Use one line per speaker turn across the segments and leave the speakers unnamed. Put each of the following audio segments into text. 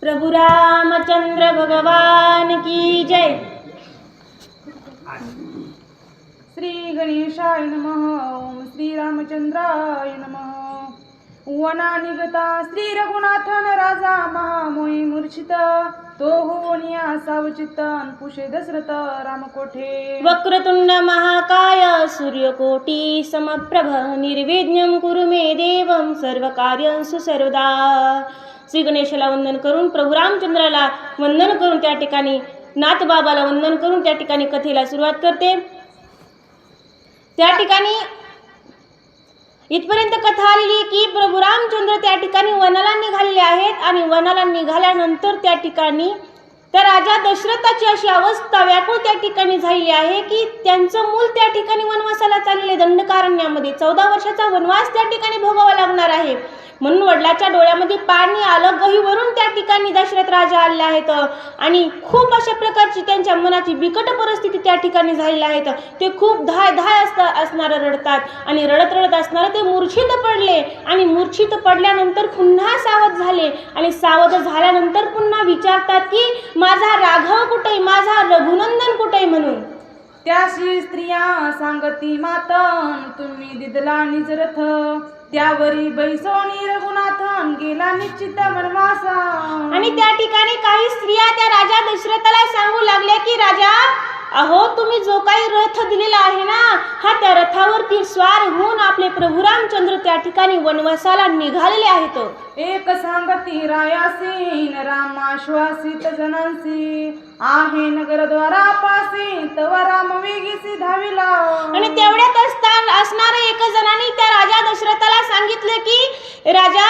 प्रभु रामचंद्र भगवान की जय।
श्री गणेशाय नमः। ओम श्री रामचंद्राय नमः। वना निगता श्री रघुनाथन राजा महामोही मूर्छित तो होनिया सावचित पुषे दशरथ रामकोठे।
वक्रतुंड महाकाय सूर्यकोटी समप्रभ निर्विघ्नं कुरु मे देवं सर्वकार्यंसु सर्वदा। श्री गणेशाला वंदन करून, प्रभू रामचंद्राला वंदन करून, त्या ठिकाणी नाथबाबाला वंदन करून त्या ठिकाणी कथेला सुरुवात करते। त्या ठिकाणी इथपर्यंत कथा आलेली की प्रभू रामचंद्र त्या ठिकाणी वनाला निघालेले आहेत आणि वनाला निघाल्यानंतर त्या ठिकाणी त्या राजा दशरथाची अशी अवस्था व्याकुळ त्या ठिकाणी झालेली आहे की त्यांचं मूल त्या ठिकाणी वनवासाला चाललेले दंडकारण्यामध्ये 14 वर्षाचा वनवास त्या ठिकाणी भोगावा लागणार आहे। म्हणून वडिलाच्या डोळ्यामध्ये पाणी आलं, गहीवरून त्या ठिकाणी दशरथ राजा आले आहेत आणि खूप अशा प्रकारची त्यांच्या मनाची बिकट परिस्थिती त्या ठिकाणी झालेली आहेत। ते खूप धाय असणारे रडतात आणि रडत असणारे ते मूर्छित पडले आणि मूर्छित पडल्यानंतर पुन्हा सावध झाले आणि सावध झाल्यानंतर पुन्हा विचारतात की माझा राघव कुठे, माझा रघुनंदन कुठे म्हणून।
त्याशी स्त्रिया सांगती मातन तुम्ही दिदला निजरथ त्यावरी बैसोनी रघुनाथन गेला निश्चित वनवासा।
आणि त्या ठिकाणी काही स्त्रिया त्या राजा दशरथाला सांगू लागल्या की राजा अहो तुम्ही जो काही रथ दिलेला आहे ना, हा त्या रथावरती स्वार होऊन आपले प्रभू रामचंद्र त्या ठिकाणी वनवासाला निघालेले आहेत।
एक सांगती रायासी रामाश्वासित जनांसी आहे नगरद्वारापासी तव राम वेगीसी धाविला।
आणि तेवढ्यात असणारे एक जणांनी त्या राजा दशरथाला सांगितले की राजा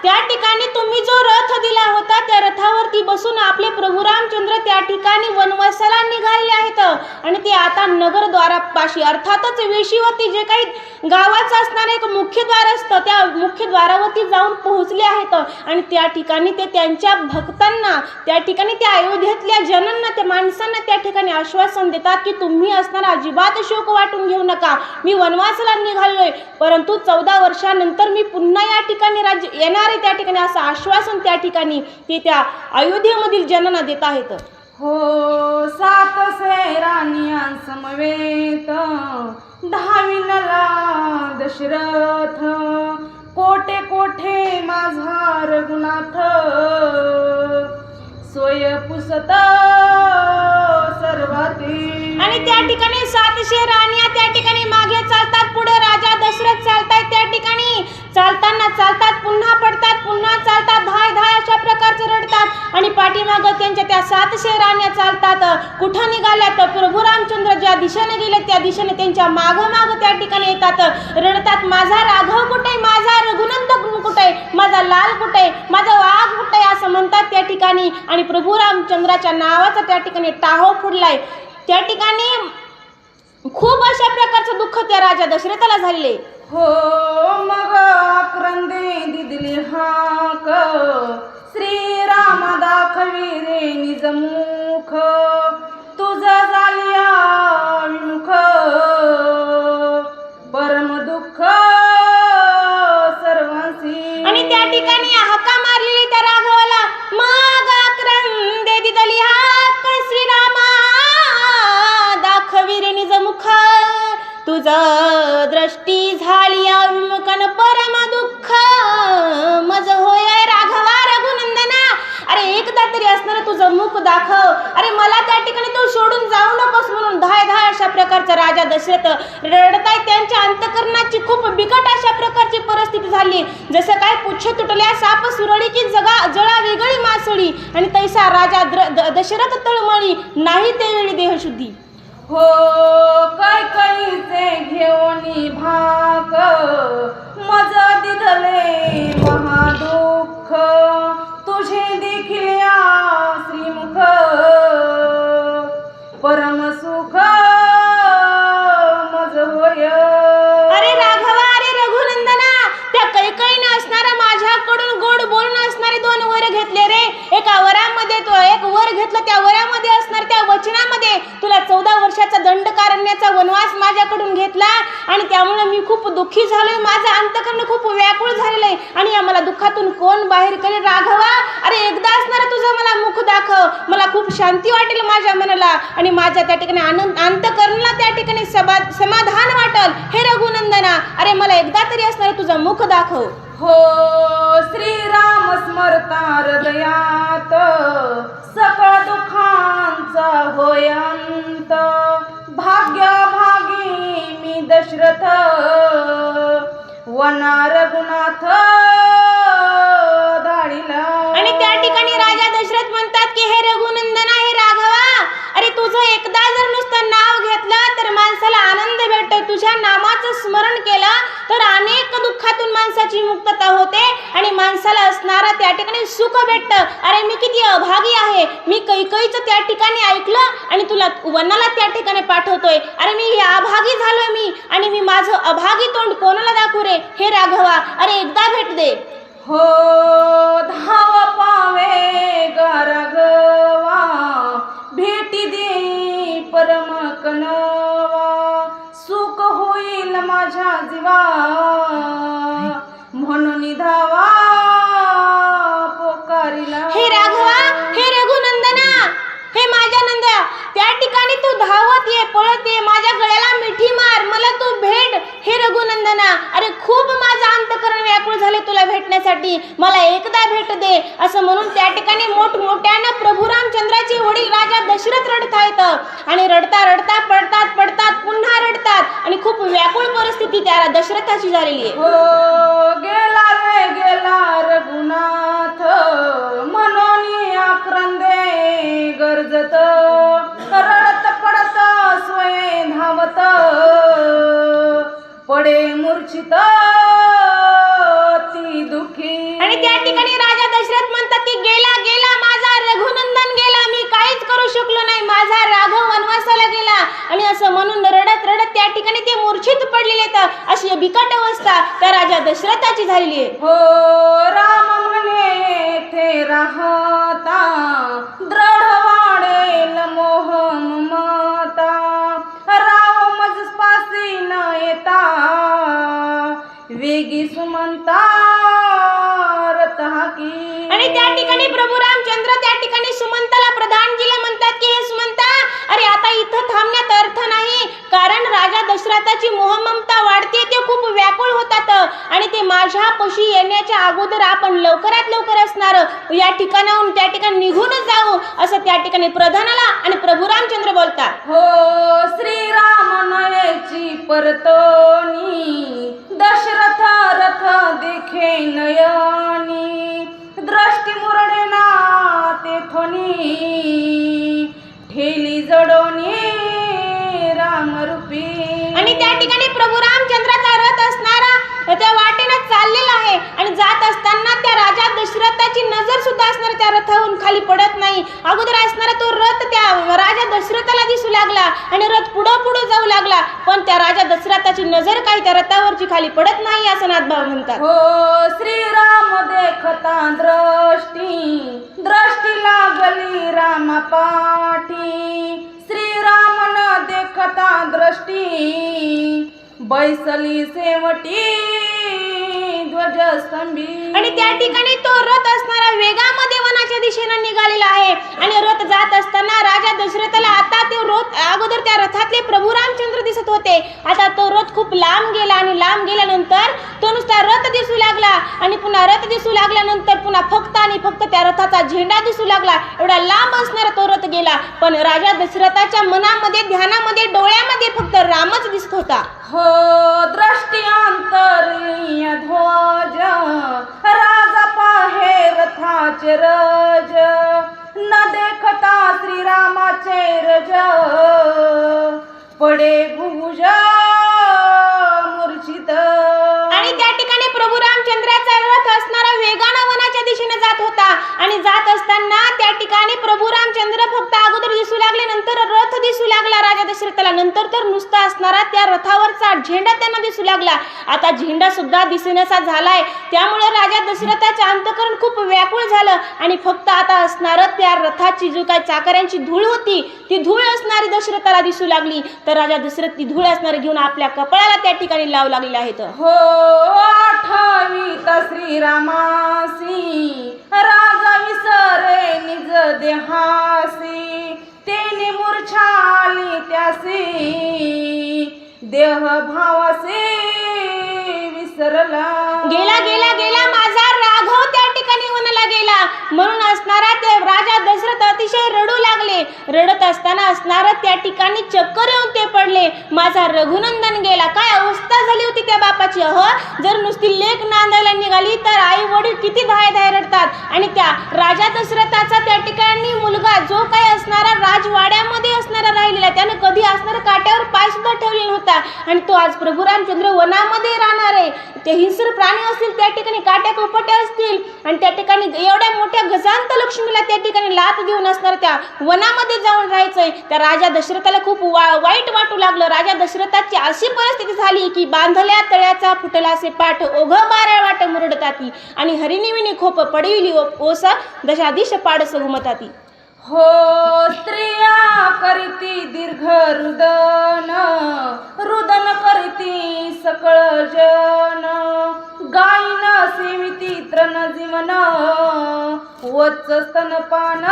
त्या ठिकाणी तुम्ही जो रथ दिला होता त्या रथावरती बसून आपले प्रभू रामचंद्र त्या ठिकाणी वनवासाला निघालेले आहेत आणि ते आता नगरद्वारापाशी अर्थातच वेशीवरती जे काही गावाचं असणारं एक मुख्य द्वार असतं त्या मुख्य द्वारावरती जाऊन पोहोचले आहेत आणि त्या ठिकाणी ते त्यांच्या भक्तांना, त्या ठिकाणी त्या अयोध्येतल्या जनांना, त्या माणसांना त्या ठिकाणी आश्वासन देतात की तुम्ही असणारा अजिबात शोक वाटून घेऊ नका, मी वनवासाला निघालोय परंतु 14 वर्षानंतर मी पुन्हा या ठिकाणी राज्य येणार आहे, त्या ठिकाणी असं आश्वासन त्या ठिकाणी ते त्या अयोध्येमधील जनांना देत आहेत।
हो 7 सैरानियां समवेत धाविनला दशरथ कोठे कोठे माझा रघुनाथ सोय पुसत सर्वाती।
आणि त्या ठिकाणी 700 राण्या त्या ठिकाणी मागे चालतात, पुढे राजा दशरथ चालतात, त्या ठिकाणी चालतात पुन्हा पडतात, पुन्हा चालतात, धाय अशा प्रकारचे रडतात आणि पाठीमागं त्यांच्या त्या 700 राण्या चालतात। कुठं निघाल्यात, प्रभू रामचंद्र ज्या दिशेने गेले त्या दिशेने त्यांच्या माग त्या ठिकाणी येतात, रडतात माझा राघव कुठे, माझा रघुनंदन कुठे, माझा लाल कुठे, माझा वाघ कुठे असं म्हणतात त्या ठिकाणी आणि प्रभू रामचंद्राच्या नावाचा त्या ठिकाणी टाहो फुडलाय। त्या ठिकाणी खूप अशा प्रकारचं दुःख त्या राजा दशरथाला झाले।
हो मग आक्रंदे दिदली हाक श्रीराम दाखवी रे निजमुख तुझा झालिया विमुख परम दुःख सर्वांसी। आणि त्या ठिकाणी हाका मारलेली त्या राघवाला मग आक्रंदे दिदली हाक श्रीरामा दाखवी रे निजमुख तुझा दृष्टी झाली विमुखन परम दुःख मज होय राघवा रघुनंदना। अरे एकदा तरी असणार तुझं मुख दाखव, अरे मला त्या ठिकाणी तू सोडून जाऊ नकोस म्हणून धाय अशा प्रकारचा राजा दशरथ रडताय। त्यांच्या अंतकरणाची खूप बिकट अशा प्रकारची परिस्थिती झाली, जसं काय पुच्छ तुटल्या साप सुरळीची जळा वेगळी मासळी आणि तैसा राजा दशरथ तळमळी नाही त्यावेळी देहशुद्धी। हो कैकईचे घेऊनी भाक मज दिधले महादुःख तुझे देखिल्या श्रीमुख परम सुख मज होय।
अरे राघवा, अरे रघुनंदना, त्या कैकईने असणारा माझ्याकडून गोड बोलून असणारे 2 वर घेतले रे। एका वरामध्ये तो एक वर घेतलं, त्या वरामध्ये असणार त्या वचनामध्ये तुला 14 वर्षाचा दंडकारण्याचा वनवास माझ्याकडून घेतला आणि त्यामुळे मी खूप दुःखी झालोय, माझं अंतकरण खूप व्याकुळ झालेलं आहे आणि आम्हाला दुःखातून कोण बाहेर करेल राघवा। अरे एकदा असणार तुझं दाखव, मला खूप शांती वाटेल माझ्या मनाला आणि माझ्या त्या ठिकाणी अंतःकरणाला त्या ठिकाणी समाधान वाटेल. हे रघुनंदना, अरे मला एकदा तरी असणार तुझं मुख दाखव.
हो श्रीराम स्मरता हृदयात सकळ दुःखांचा होय अंत. भाग्यभागी मी दशरथ वना रघुनाथ दाळीला.
आणि त्या ठिकाणी राजा दशरथ म्हणतात की हे रघुनंदना, हे राघवा, अरे तुझं एकदा जर नुसतं नाव घेतलं तर माणसाला आनंद भेटतो. तुझ्या नामाचं स्मरण केलं तर अनेक दुःखातून माणसाची मुक्तता होते आणि माणसाला असणारा त्या ठिकाणी सुख भेटतं. अरे मी किती अभागी आहे, मी कैकईचं त्या ठिकाणी ऐकलं आणि तुला वनाला त्या ठिकाणी पाठवतोय. अरे मी अभागी झालोय मी, आणि मी माझं अभागी तोंड कोणाला दाखवू रे? हे राघवा, अरे एकदा भेट दे.
हो धाव पावे गा राघवा भेटी दे परम कनवा. सुख होईल माझ्या जीवा म्हणून धावा पोकारिला.
हे राघवा, हे रघुनंदना, हे माझ्या नंदा, त्या ठिकाणी तू धावत ये, पळत ये, माझ्या गळ्याला मिठी मार, मला तू भेट. हे रघुनंदना, अरे खूप माझं अंतःकरण व्याकुळ झाले तुला भेटण्यासाठी, मला एकदा भेट दे. असं म्हणून त्या ठिकाणी मोठमोठ्यानं प्रभू रामचंद्राचे वडील राजा दशरथ रडत आहेत आणि रडता रडता पडतात पडतात पुन्हा रडतात आणि खूप व्याकुळ परिस्थिती त्या दशरथाची झालेली आहे.
हो गेला रे गेला रघुनाथ म्हणून आक्रंदे गरजत. रडत पडत स्वये धावत पडे मूर्छित ती दुखी.
आणि त्या ठिकाणी राजा दशरथ म्हणतात की गेला गेला माझा रघुनंदन गेला, मी काहीच करू शकलो नाही, माझा राघव वनवासाला गेला. आणि असं म्हणून रडत रडत त्या ठिकाणी ते मूर्छित पडलेले तर अशी बिकट अवस्था त्या राजा दशरथाची झालेली आहे.
हो राम म्हणे ते राहता दृढ वाढेल मोह ममता. राव मजपासी न येता वेगी सुमंता रथा की.
आणि त्या ठिकाणी प्रभू रामचंद्र त्या ठिकाणी सुमंताला प्रधानजीला म्हणतात की हे सुमंता, अरे आता इथं थांबण्यात अर्थ नाही, कारण राजा दशरथाची मोहममता वाढते, ते खूप व्याकुळ होतात आणि ते माझ्या पशी येण्याच्या अगोदर आपण लवकरात लवकर असणार या ठिकाणाहून त्या ठिकाणी निघूनच जाऊ, असं त्या ठिकाणी प्रधानाला आणि प्रभू रामचंद्र बोलतात.
हो श्रीराम नयेची परतोनी दशरथ रथ देखे नयनी. दृष्टी मुरडे ना तेथोनी ठेली जडोनी रामरूपी.
आणि त्या ठिकाणी प्रभू रामचंद्राचा रथ असणारा त्या वाटेनं चाललेला आहे आणि जात असताना त्या राजा दशरथाची नजर सुद्धा असणार त्या रथावरून खाली पडत नाही. अगोदर असणारा तो रथ त्या राजा दशरथाला दिसू लागला आणि रथ पुढं पुढं जाऊ लागला, पण त्या राजा दशरथाची नजर काही त्या रथावरची खाली पडत नाही असं नाथबाबा म्हणतात.
हो श्रीराम देखता दृष्टी लागली रामा पाठी. श्रीराम न देखता दृष्टी बैसली सेवटी ध्वजस्तंभी.
आणि त्या ठिकाणी तो रथ असणारा वेगामध्ये वनाच्या दिशेनं निघालेला आहे आणि रथ जात असताना राजा दशरथाला आता ते रथ अगोदर त्या रथातले प्रभू रामचंद्र दिसत होते, आता तो रथ खूप लांब गेला आणि लांब गेल्यानंतर तो नुसता रथ दिसू लागला आणि पुन्हा रथ दिसू लागल्यानंतर पुन्हा फक्त आणि फक्त त्या रथाचा झेंडा दिसू लागला. एवढा लांब असणारा तो रथ गेला, पण राजा दशरथाच्या मनामध्ये ध्यानामध्ये डोळ्यामध्ये फक्त रामच दिसत होता.
हो दृष्टी अंतरीय ध्वज राजा पाहे रथाचे रज. न देखता श्रीरामाचे रज पडे भुज मूर्छित.
आणि त्या ठिकाणी प्रभू रामचंद्राचा रथ असणारा वेगानं वनाच्या दिशेने जात होता आणि जात असताना त्या ठिकाणी प्रभू रामचंद्र फक्त अगोदर दिसू लागले, नंतर रथ दिसू लागला राजा दशरथाला, नंतर तर नुसता असणारा त्या रथावरचा झेंडा त्यांना दिसू लागला. आता झेंडा सुद्धा दिसेनासा झालाय, त्यामुळे राजा दशरथाचे अंतःकरण खूप व्याकुळ झालं आणि फक्त आता असणारं त्या रथाची जो काय चाकऱ्यांची धूळ होती ती धूळ असणारी दशरथाला दिसू लागली. तर राजा दशरथ ती धूळ असणारी घेऊन आपल्या कपाळाला त्या ठिकाणी लावू लागलेले आहेत.
हो आठवीत श्रीरामासी राजा विसरे निज देहासी. हासी तेने मूर्छा आली त्यासी देह भावासे विसरला.
गेला गेला गेला माझा राघव त्या ठिकाणी वनाला गेला. म्हणून असणारा ते राजा दशरथ अतिशय रडू लागले. रडत असताना असणारा त्या ठिकाणी चक्कर येऊन ते पडले. माझा रघुनंदन गेला. काय अवस्था झाली होती त्या बापाची. जर नुसती लेक नांदायला निघाली तर आई वडील किती धाय धाय रडतात. आणि त्या राजा दशरथाचा त्या ठिकाणी मुलगा जो काही असणारा राजवाड्यामध्ये असणारा राहिलेला त्यानं कधी असणारा काट्यावर पाय सुद्धा ठेवलेला नव्हता. आणि तो आज प्रभू रामचंद्र वनामध्ये राहणार आहे. ते हिंस्र प्राणी असतील त्या ठिकाणी काट्या कपट्या असतील आणि त्या ठिकाणी एवढ्या मोठ्या गजांत लक्ष्मीला त्या ठिकाणी लाथ देऊन असणार त्या वनामध्ये जाऊन राहायचंय. त्या राजा दशरथाला खूप वाईट वाटू लागलं. राजा दशरथाची अशी परिस्थिती झाली की बांधल्या तळ्याचा फुटला असे पाठ ओघ बारा वाट मुरडताती आणि हरिनिविनी खोप पडविली ओस दशाधीश पाडस घुमताती.
हो स्त्रिया करीती दीर्घ रुदन रुदन करीती सकळ जन गायन सेविती तृण जीवन वत्स स्तनपान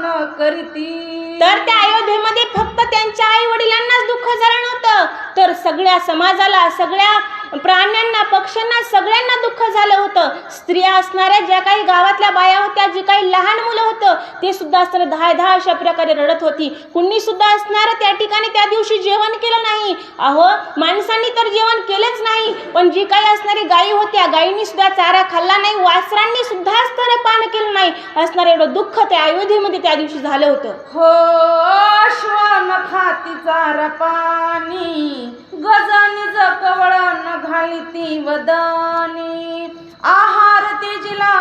न करीती.
तर त्या अयोध्येमध्ये फक्त त्यांच्या आई वडिलांनाच दुःख झालं नव्हतं तर सगळ्या समाजाला सगळ्या प्राण्यांना पक्ष्यांना सगळ्यांना दुःख झालं होतं. स्त्रिया असणाऱ्या ज्या काही गावातल्या बाया होत्या जी काही लहान मुलं होतं ते सुद्धा असताना धाय धाय अशा प्रकारे रडत होती. कुणी सुद्धा असणार त्या ठिकाणी त्या दिवशी जेवण केलं नाही. माणसांनी तर जेवण केलंच नाही पण जी काही असणारी गायी होत्या गायींनी सुद्धा चारा खाल्ला नाही. वासरांनी सुद्धा स्तनपान केलं नाही. असणार एवढं दुःख त्या अयोध्येमध्ये त्या दिवशी झालं होतं.
हो श्वान खाती चारा पाणी गजानी कवळ न घालिती वदनी आहार तेजिला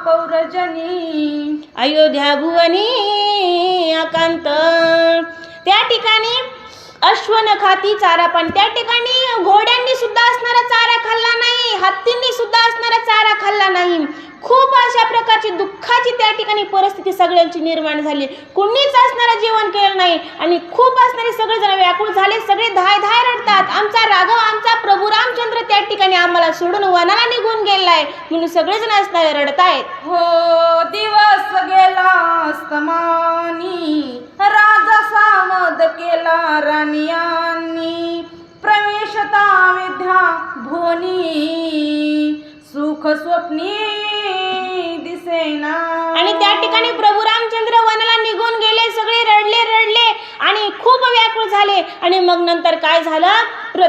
पौरजनी
अयोध्या भुवनी अकांत. त्या ठिकाणी अश्वन खाती चारा पण त्या ठिकाणी घोड्यांनी सुद्धा असणारा चारा खाल्ला नाही. हत्तींनी सुद्धा असणारा चारा खाल्ला नाही. खूप अशा प्रकारची दुःखाची त्या ठिकाणी परिस्थिती सगळ्यांची निर्माण झाली. कुणीच असणारं जेवण केलं नाही आणि खूप असणारे सगळेजण व्याकुळ झाले. सगळे धाय धाय रडतात. आमचा राघव आमचा प्रभू रामचंद्र त्या ठिकाणी आम्हाला सोडून वनाला निघून गेलाय म्हणून सगळेजण असणारे रडतायत.
हो दिवस गेला स्तमानी राजा सामद केला राणियांनी प्रवेशता विद्या भुवनी सुख स्वप्नी दिसेना.
आणि त्या ठिकाणी प्रभू रामचंद्र वनाला निघून गेले. सगळे रडले रडले आणि खूप व्याकुळ झाले. आणि मग नंतर काय झालं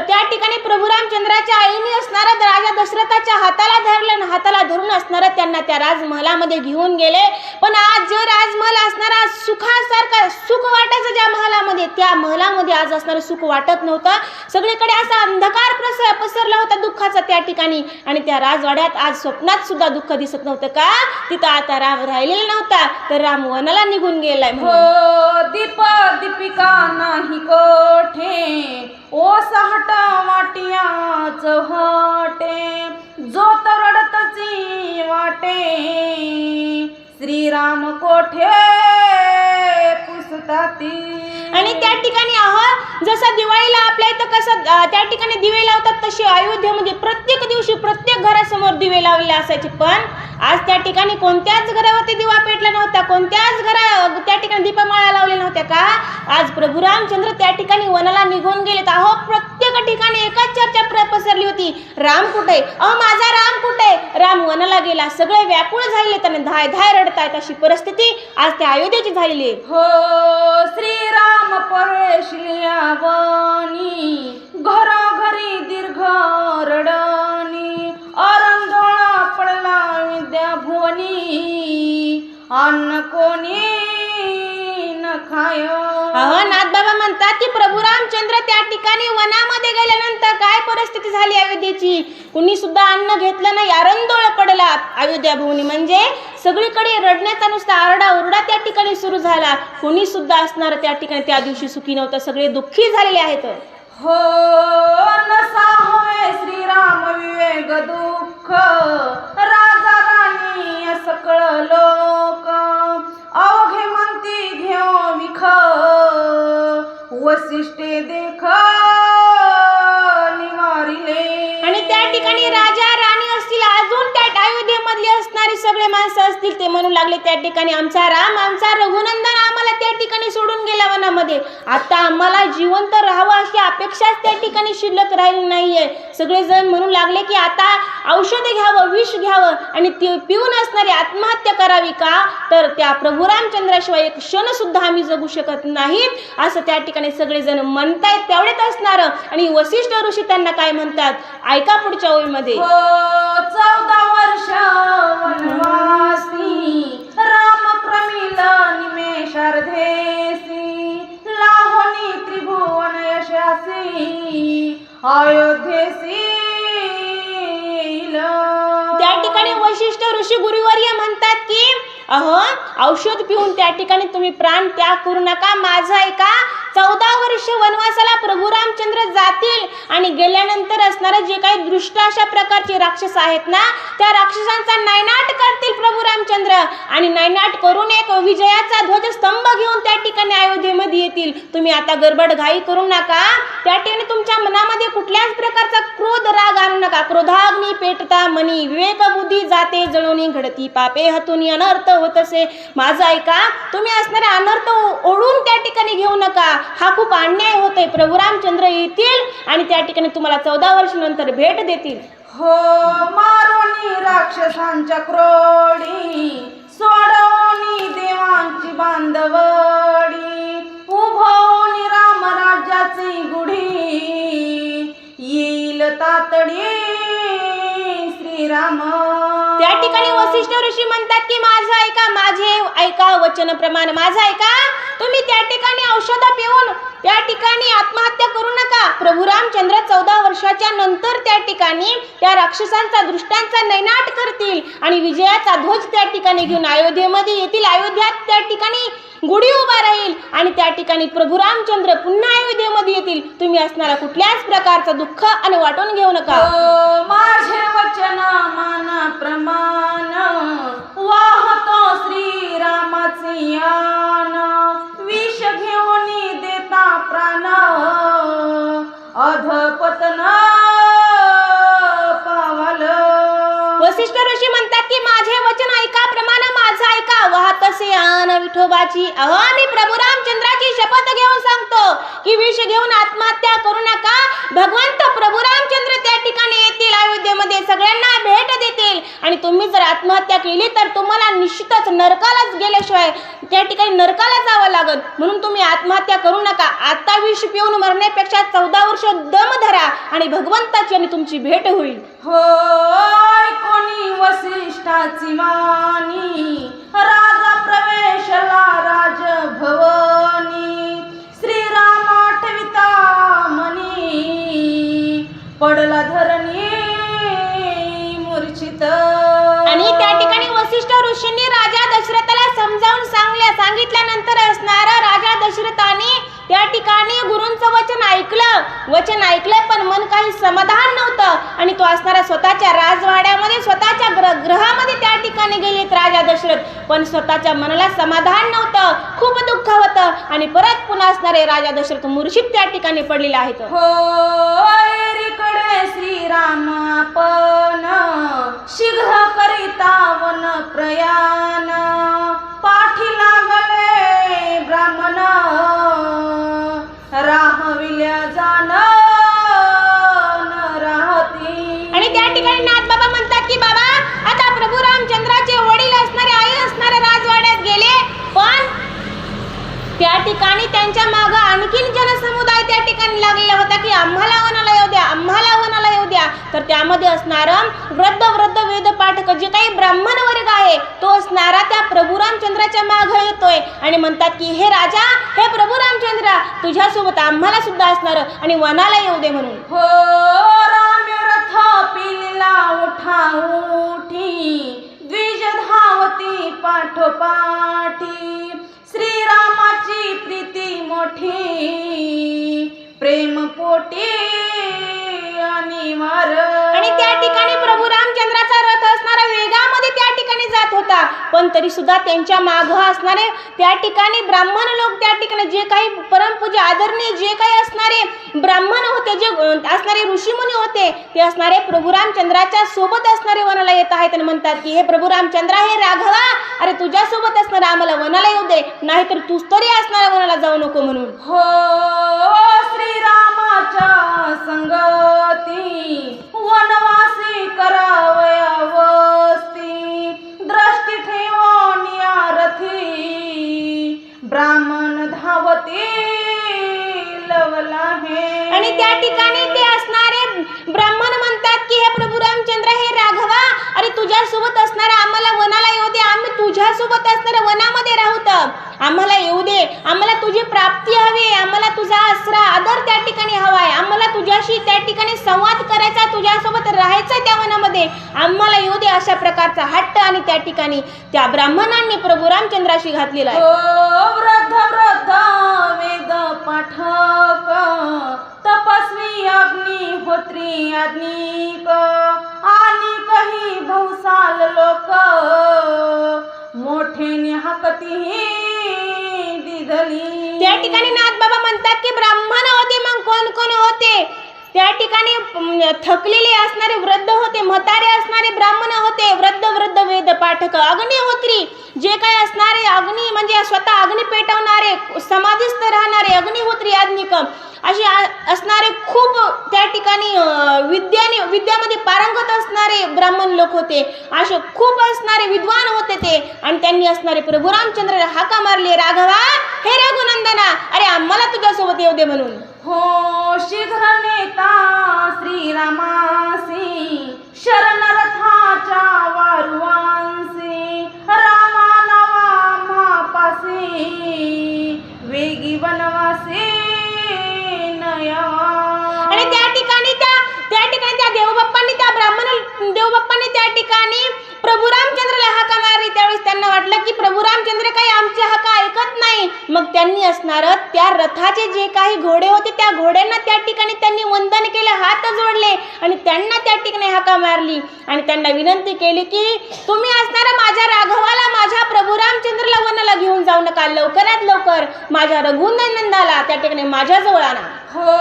त्या ठिकाणी प्रभू रामचंद्राच्या आईने असणारा राजा दशरथाच्या हाताला धरलं आणि हाताला धरून असणारा त्यांना त्या राजमहालामध्ये घेऊन गेले. पण आज जो राजमहल असणारा सुखासारखा सुख वाटायचं ज्या महलामध्ये त्या महलामध्ये आज असणारं सुख वाटत नव्हतं. सगळीकडे असा अंधकार पसरला होता दुःखाचा त्या ठिकाणी. आणि त्या राजवाड्यात आज स्वप्नात सुद्धा दुःख दिसत नव्हतं. का तिथं आता राम राहिलेला नव्हता तर राम वनाला निघून गेलाय.
हो दीप दीपिका नाही कोठे ओस हट वाटियाच हटे जो रडतची वाटे श्रीराम कोठे पुसताती.
आणि त्या ठिकाणी जसं दिवाळीला आपल्या इथं कसं त्या ठिकाणी दिवे लावतात तसे अयोध्येमध्ये प्रत्येक दिवशी प्रत्येक घरासमोर दिवे लावलेले असायचे. पण आज त्या ठिकाणी कोणत्याच घरावरती दिवा पेटला नव्हता. कोणत्याच त्या ठिकाणी दीपमाळा लावल्या नव्हत्या. का आज प्रभू रामचंद्र त्या ठिकाणी वनाला निघून गेलेत. प्रत्येक ठिकाणी एकच चर्चा पसरली होती. राम कुठे माझा राम कुठे. राम वनाला गेला. सगळे व्याकुळ झालेले त्याने धाय धाय रडतायत. अशी परिस्थिती आज त्या अयोध्येची झालेली आहे.
हो श्रीराम परवेशलिया वनी घरोघरी दीर्घ रडणी अरंधोळा पडला विद्या भुवनी अन्न कोणी न खाय.
नाथबाबा म्हणतात की प्रभू रामचंद्र त्या ठिकाणी वनामध्ये गेल्यानंतर काय परिस्थिती झाली अयोध्येची. कुणी सुद्धा अन्न घेतलं नाही. अरंधोळ पडला अयोध्या भुवनी म्हणजे सगळीकडे रडण्याचा नुसता आरडाओरडा त्या ठिकाणी सुरू झाला. कुणी सुद्धा असणार त्या ठिकाणी त्या दिवशी सुखी नव्हतं. सगळे दुःखी झालेले आहेत.
हो नसा होय श्रीराम विवेक दुःख राजा राणी सकळ लोक अवघे म्हणती घेऊ विख वसिष्ठे देख निवारिले.
आणि त्या ठिकाणी राजा राणी असतील अजून त्या अयोध्येमधली असणारी सगळे माणसं असतील
असतील ते म्हणू लागले त्या ठिकाणी आमचा राम आमचा रघुनंदन आम्हाला त्या ठिकाणी सोडून गेला वनामध्ये. आता आम्हाला जिवंत राहावं अशी अपेक्षाच त्या ठिकाणी शिल्लक राहिली नाहीये. सगळेजण म्हणू लागले की आता औषध घ्यावं विष घ्यावं आणि ते पिऊन असणारी आत्महत्या करावी का, तर त्या प्रभू रामचंद्राशिवाय एक क्षण सुद्धा आम्ही जगू शकत नाहीत असं त्या ठिकाणी सगळेजण म्हणतायत. तेवढेच असणार आणि वसिष्ठ ऋषी त्यांना काय म्हणतात ऐका पुढच्या ओळीमध्ये.
14 वर्ष वनवासी राम प्रमिल निमेषार्धेसी लाहोनी त्रिभुवन यशासी अयोध्येसी.
त्या ठिकाणी वशिष्ठ ऋषी गुरुवर्य म्हणतात की अहो औषध पिऊन त्या ठिकाणी तुम्ही प्राण त्याग करू नका, माझं ऐका. 14 वर्ष वनवासाला प्रभू रामचंद्र जातील आणि गेल्यानंतर असणारे जे काही दृष्ट अशा प्रकारचे राक्षस आहेत ना त्या राक्षसांचा नायनाट करतील प्रभू रामचंद्र आणि नायनाट करून एक विजयाचा ध्वजस्तंभ घेऊन त्या ठिकाणी अयोध्येमध्ये येतील. तुम्ही आता गडबड घाई करू नका. त्या ठिकाणी तुमच्या मनामध्ये कुठल्याच प्रकारचा क्रोध राग आणू नका. क्रोधाग्नी पेटता मनी विवेक बुद्धी जाते जळवणी घडती पापे हतुनी अनर्थ होत असे. माझं ऐका, तुम्ही असणारे अनर्थ ओढून त्या ठिकाणी घेऊ नका. हा खूप अन्याय होतोय. प्रभू रामचंद्र येतील आणि त्या ठिकाणी तुम्हाला 14 वर्षानंतर भेट देतील.
हो मारोनी राक्षसांच्या क्रोडी सोडवणी देवांची बांधवडी उभवणी राम राज्याची गुढी येईल तातडी श्रीराम.
त्या ठिकाणी वसिष्ठ ऋषी म्हणतात की माझं ऐका माझे ऐका वचन प्रमाण माझं ऐका. तुम्ही त्या ठिकाणी औषध पिऊन त्या ठिकाणी आत्महत्या करू नका. प्रभू रामचंद्र 14 वर्षाच्या नंतर त्या ठिकाणी त्या राक्षसांचा दृष्टांचा नैनाट करतील आणि विजयाचा ध्वज त्या ठिकाणी घेऊन अयोध्येमध्ये येतील. अयोध्यात त्या ठिकाणी गुढी उभा राहील आणि त्या ठिकाणी प्रभू रामचंद्र पुन्हा अयोध्येमध्ये येतील. तुम्ही असणारा कुठल्याच प्रकारचं दुःख आणि वाटून घेऊ नका.
माझे वचन मान प्रमाण वाहतो श्रीरामाचे यान विष घेऊन देता प्राण अधपतन पावल.
वसिष्ठ ऋषी म्हणतात की माझे वचन ऐका प्रमाण माझं ऐका वाहतसे आन विठोबाची. अहो आम्ही प्रभू रामचंद्राची शपथ घेऊन सांगतो की विष घेऊन आत्महत्या करू नका. भगवंत प्रभू रामचंद्र त्या ठिकाणी येतील अयोध्येमध्ये सगळ्यांना भेट देतील आणि तुम्ही जर आत्महत्या केली तर तुम्हाला निश्चितच नरकालाच गेल्याशिवाय त्या ठिकाणी नरकाला जावं लागेल. म्हणून तुम्ही आत्महत्या करू नका. आता विष पिऊन मरण्यापेक्षा 14 वर्ष दम धरा आणि भगवंताची आणि तुमची भेट होईल.
होय कोणी वसिष्ठाची वाणी राजा प्रवेशला राजभवनी श्रीराम आठविता मनी पडला धरणी मूर्छित.
आणि त्या ठिकाणी वसिष्ठ ऋषींनी राजा दशरथाला समजावून सांगितल्यानंतर असणारा राजा दशरथाने त्या ठिकाणी गुरूंचं वचन ऐकलं पण मन काही समाधान नव्हतं आणि तो असणारा स्वतःच्या राजवाड्यामध्ये स्वतःच्या ग्रहामध्ये त्या ठिकाणी गेलेत राजा दशरथ. पण स्वतःच्या मनाला समाधान नव्हतं, खूप दुःख होतं आणि परत पुन्हा असणारे राजा दशरथ मूर्छित त्या ठिकाणी पडलेले आहेत.
होय रिकडे श्रीराम आपण शीघ्र करिता वन प्रयाण पाठी लागले ब्राह्मण राहविल्या जाण राहती.
आणि त्या ठिकाणी नाथबाबा म्हणतात की बाबा आता प्रभू रामचंद्राचे वडील असणारे आई असणारे राजवाड्यात गेले पण त्या ठिकाणी त्यांच्या मागे आणखीन जनसमुदाय त्या ठिकाणी लागलेला होता की आम्हाला वनाला येऊ द्या आम्हाला वनाला येऊ द्या. तर त्यामध्ये असणारा वृद्ध वेदपाठक जे काही ब्राह्मण वर्ग आहे तो असणारा त्या प्रभू रामचंद्राच्या मागे येतोय आणि म्हणतात की हे राजा हे प्रभू रामचंद्रा तुझ्यासोबत आम्हाला सुद्धा असणार आणि वनाला येऊ दे म्हणून.
हो राम रथ पिला उठा उठी द्विज धावती पाठोपाठी श्रीरामाची प्रीती मोठी प्रेम पोटी अनिवार्य.
आणि त्या ठिकाणी प्रभू रामचंद्राचा रथ असणारा वेगामध्ये त्या ठिकाणी जात होता.
होता, पण तरी सुद्धा त्यांच्या मागं असणारे त्या ठिकाणी ब्राह्मण लोक, त्या ठिकाणी जे काही परमपूज्य आदरणीय जे काही असणारे ब्राह्मण होते, जे असणारे ऋषीमुनी होते, ते असणारे प्रभू रामचंद्राच्या सोबत असणारे वनाला येत आहेत आणि म्हणतात की हे प्रभू रामचंद्रा, हे राघवा, अरे तुझ्या सोबत असणारे आम्हाला वनाला येऊ दे, नाहीतर तूच तरी असणाऱ्या वनाला जाऊ नको म्हणून.
हो श्रीरामाच्या संगती वनवासी करावया वस्ती, दृष्टी ठेवून रथी ब्राह्मण धावती लवला हे.
आणि त्या ठिकाणी ते असणारे ब्राह्मण म्हणतात की हे प्रभू रामचंद्र, हे राघवा, अरे तुझ्या सोबत असणारा आम्हाला वनाला येऊ दे, आम्ही तुझ्या सोबत असणाऱ्या वनामध्ये राहूत, आम्हाला येऊ दे, आम्हाला तुझी प्राप्ती हवी, आम्हाला तुझा आसरा आदर त्या ठिकाणी हवाय, आम्हाला तुझ्याशी त्या ठिकाणी संवाद करायचा, तुझ्यासोबत राहायचं त्या वनामध्ये, आम्हाला येऊ दे, अशा प्रकारचा हट्ट आणि त्या ठिकाणी त्या ब्राह्मणांनी प्रभू रामचंद्राशी घातलेला आहे.
वृद्ध वृद्ध वेद पाठक तपस्वी अग्निहोत्री आज्ञिक आणि काही बहुसाल लोक मोठे हाकती दिधली.
त्या ठिकाणी नाथ बाबा म्हणतात की ब्राह्मण होते, मग कोण कोण होते, त्या ठिकाणी थकलेले असणारे वृद्ध होते, म्हातारे असणारे ब्राह्मण होते, वृद्ध वृद्ध वेद पाठक, अग्निहोत्री जे काही असणारे, अग्नी म्हणजे स्वतः अग्नी पेटवणारे, समाधीस्थ राहणारे अग्निहोत्री आज्ञिक, असे असणारे खूप त्या ठिकाणी विद्यामध्ये पारंगत असणारे ब्राह्मण लोक होते, असे खूप असणारे विद्वान होते ते. आणि त्यांनी असणारे प्रभू रामचंद्र हाका मारले, राघवा, हे रघुनंदना, अरे आम्हाला तुझ्यासोबत येऊ दे म्हणून.
हो शीघ्र नेता श्रीरामासी शरण रथाच्या वारुवांसी, रामा नवा मापासी वेगी वनवासी नया.
आणि त्या ठिकाणी त्या देवबाप्पांनी, त्या ब्राह्मण देवबाप्पांनी त्या ठिकाणी प्रभू रामचंद्राला हाका मारली. त्यावेळेस त्यांना वाटलं की प्रभू रामचंद्र काही आमची हाका ऐकत नाही. मग त्यांनी असणार त्या रथाचे जे काही घोडे होते, त्या घोड्यांना त्या ठिकाणी त्यांनी वंदन केले, हात जोडले आणि त्यांना त्या ठिकाणी हाका मारली आणि त्यांना विनंती केली की तुम्ही असणारा माझ्या राघवाला, माझ्या प्रभू रामचंद्रला वनाला घेऊन जाऊ नका, लवकरात लवकर माझ्या रघुनंदनाला त्या ठिकाणी माझ्या जवळ आणा.
हो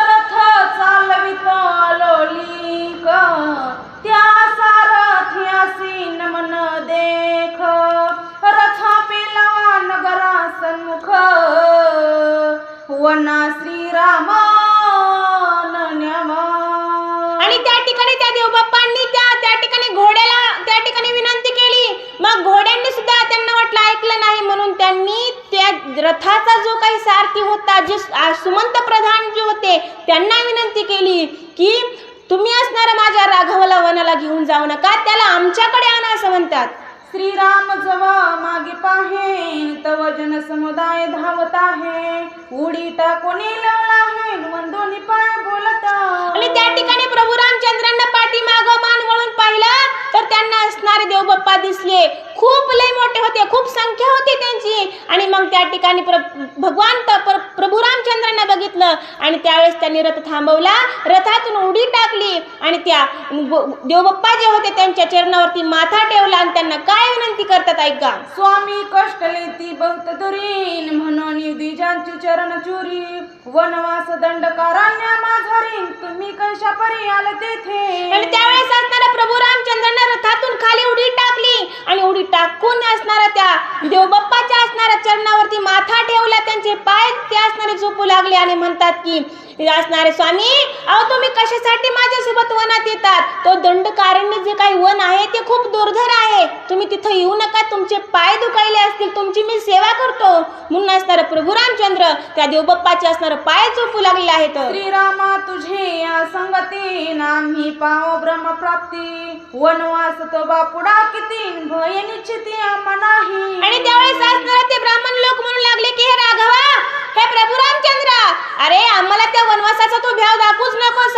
रथ चालवितो लोलिक त्या सारथ्यासी नमन देख, रथ पेला नगरा सन्मुख वना श्रीराम न्यावा.
आणि त्या ठिकाणी त्या देवबाप्पांनी त्या ठिकाणी घोड्याला त्या ठिकाणी विनंती केली. मग घोड्यांनी सुद्धा त्यांना वाटलं ऐकलं नाही, म्हणून त्यांनी त्या रथाचा जो काही सारथी होता, जे सुमंत प्रधान जे होते, त्यांना विनंती केली की तुम्ही असणारा माझ्या राघवाला वनाला घेऊन जाऊ नका, त्याला आमच्याकडे आणा असं म्हणतात.
श्रीराम जवा मागे पाहे तव जन समुदाय धावत आहे, उडी टाकोनी लावला आहे वंदोनी पाय बोलत.
आणि त्या ठिकाणी प्रभू रामचंद्रांना पाठीमाग मान वळून पाहिलं तर त्यांना असणारे देवबाप्पा दिसले. खूप लय मोठे होते, खूप संख्या होती त्यांची. आणि मग त्या ठिकाणी भगवान प्रभू रामचंद्रांना बघितलं आणि त्यावेळेस त्यांनी रथ थांबवला, रथातून उडी टाकली आणि त्या देवबाप्पा जे होते त्यांच्या चरणावरती माथा ठेवला आणि त्यांना काय विनंती करतात ऐका.
स्वामी कष्टले ती बहुत दुरीन म्हणून द्विजांची चरण चुरी, वनवास दंडकारण्य माझरी तुम्ही कैशा परी आले तेथे.
आणि त्यावेळेस असणाऱ्या प्रभू रामचंद्रांना रथातून खाली उडी टाकली आणि उडी टाकून असणारा त्या देवबाप्पाच्या असणाऱ्या चरणावरती माथा ठेवला, त्यांचे पाय ते असणारे झोपू लागले आणि म्हणतात की असणारे स्वामी, अहो तुम्ही कशासाठी माझ्यासोबत वनात येतात? तो दंडकारण्य जे काही वन आहे ते खूप दुर्धर आहे, तुम्ही तिथं येऊ नका, तुमचे पाय दुखायले असतील, तुमची मी सेवा करतो. म्हणून असणारं प्रभू रामचंद्र त्या देवबाप्पाचे असणारं पाय झोपू लागले आहेत.
श्रीरामा तुझे या संगती नामी पाव ब्रह्मप्राप्ती, वनवास तो बापुडा किती भय निश्चिती आम्हा नाही.
आणि त्यावेळेस असणारे ते ब्राह्मण लोक म्हणू लागले की हे राघवा, हे प्रभू रामचंद्र, अरे आम्हाला त्या वनवासाचा तू भ्याव दाखवूच नकोस,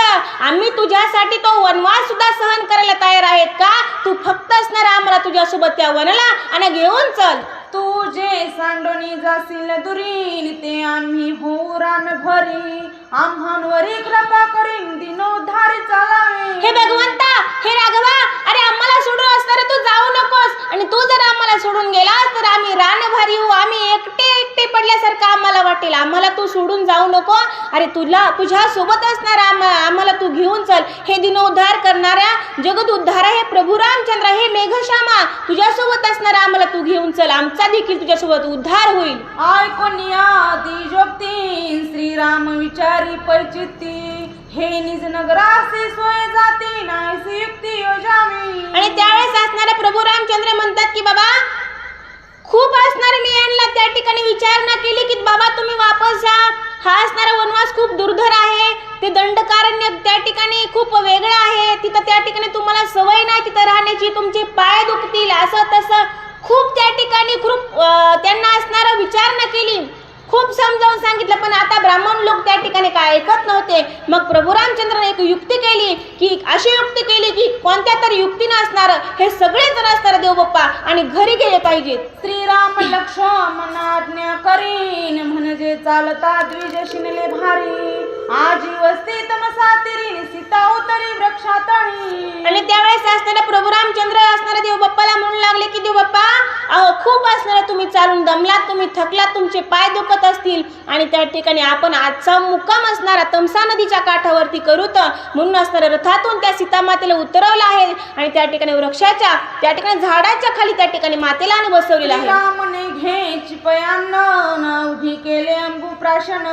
आम्ही तुझ्यासाठी तो वनवास सुद्धा सहन करायला तयार आहेत का? तू फक्त असणार आम्हाला तुझ्यासोबत त्या वनाला आणि घेऊन चल.
तू जे सांडोनी जाशील दुरीन ते आम्ही होऊ रान भरी,
आम्हांवरी कृपा करीन दिनोद्धारी चालावे.
हे भगवंता, हे राघवा, अरे आम्हाला सोडून असणार तू जाऊ नकोस. आणि तू जर आम्हाला सोडून गेलास तर आम्ही रानभारी येऊ, आम्ही एकटे एकटे पडल्यासारखं आम्हाला वाटेल. आम्हाला तू सोडून जाऊ नको. अरे तुझ्या सोबत असणार आम्हाला तू घेऊन चल. हे दिनोद्धार करणाऱ्या जगद उद्धारा हे प्रभू रामचंद्र, हे मेघश्यामा, तुझ्यासोबत असणार आम्हाला तू घेऊन चल. आमचा देखील तुझ्यासोबत उद्धार होईल.
ऐकोनिया दिजोक्ती श्रीराम विचारी परिचिती. हे निज नगरासी सोय जाती नाहीसी युक्ती योजावी.
आणि त्यावेळेस असणारे प्रभू रामचंद्र म्हणतात की बाबा खूप असणारे मी यांना त्या ठिकाणी विचारणा केली की बाबा तुम्ही वापस जा. हा असणारा वनवास खूप दुर्धर आहे. ते दंडकारण्य त्या ठिकाणी खूप वेगळं आहे. तिथं त्या ठिकाणी तुम्हाला सवय नाही तिथं राहण्याची, तुमचे पाय दुखतील, असं तसं खूप त्या ठिकाणी खूप त्यांना असणारा विचारणा केली, खूप समजावून सांगितलं. पण आता ब्राह्मण लोक त्या ठिकाणी काय ऐकत नव्हते. मग प्रभू रामचंद्राने एक युक्ती केली की अशी युक्ती केली की कोणत्या तरी युक्तीनं असणार हे सगळे जण असणार देवबाप्पा आणि घरी गेले पाहिजेत.
श्रीराम लक्ष्मण आज्ञा करीन म्हणजे चालता द्विज शिनले भारी. आजी वस्ती तमसा तिरी सीता उतरी वृक्षातळी.
आणि त्यावेळेस असणारे प्रभू रामचंद्र असणाऱ्या देवबाप्पाला म्हणू लागले की देवबाप्पा अहो खूप असणारे तुम्ही चालून दमलात, तुम्ही थकलात, तुमचे पाय दुखत असतील आणि त्या ठिकाणी आपण आजचा मुक्काम असणारा तमसा नदीच्या काठावरती करू. तर म्हणून असणाऱ्या रथातून त्या सीतामातेला उतरवलं आहे आणि त्या ठिकाणी वृक्षाच्या त्या ठिकाणी झाडाच्या खाली त्या ठिकाणी मातेला आणि बसवलेलं आहे.
रामने घे चिपयान्न उभी केले अंबू प्राशन.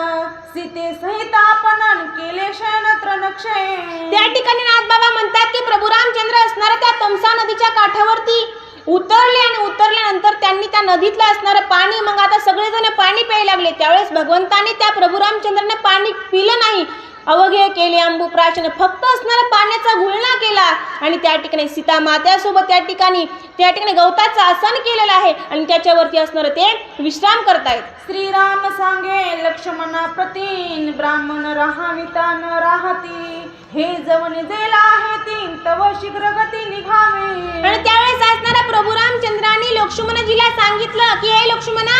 सीते सहित आपण केले शयन त्रनक्षे.
त्या ठिकाणी नाथबाबा म्हणतात की प्रभू रामचंद्र असणाऱ्या त्या तमसा नदीच्या काठावरती उतरले आणि उतरल्यानंतर त्यांनी त्या नदीतलं असणारं पाणी, मग आता सगळेजण पाणी प्यायला लागले. त्यावेळेस भगवंताने त्या प्रभू रामचंद्राने पाणी पिलं नाही. अवघे केले अंबू प्राशन, फक्त असणारा पाण्याचा गुळणा केला आणि त्या ठिकाणी सीता मात्यासोबत त्या ठिकाणी गवताचं आसन केलेलं आहे आणि त्याच्यावरती असणारं ते विश्राम करतायत.
श्रीराम सांगे लक्ष्मणा प्रतीन ब्राह्मण राहाविता न राहती. हे जवनी जेला आहे तीन तव शीघ्र गती निघावे.
आणि त्यावेळेस असणाऱ्या प्रभू रामचंद्राने लक्ष्मणजीला सांगितलं की हे लक्ष्मणा,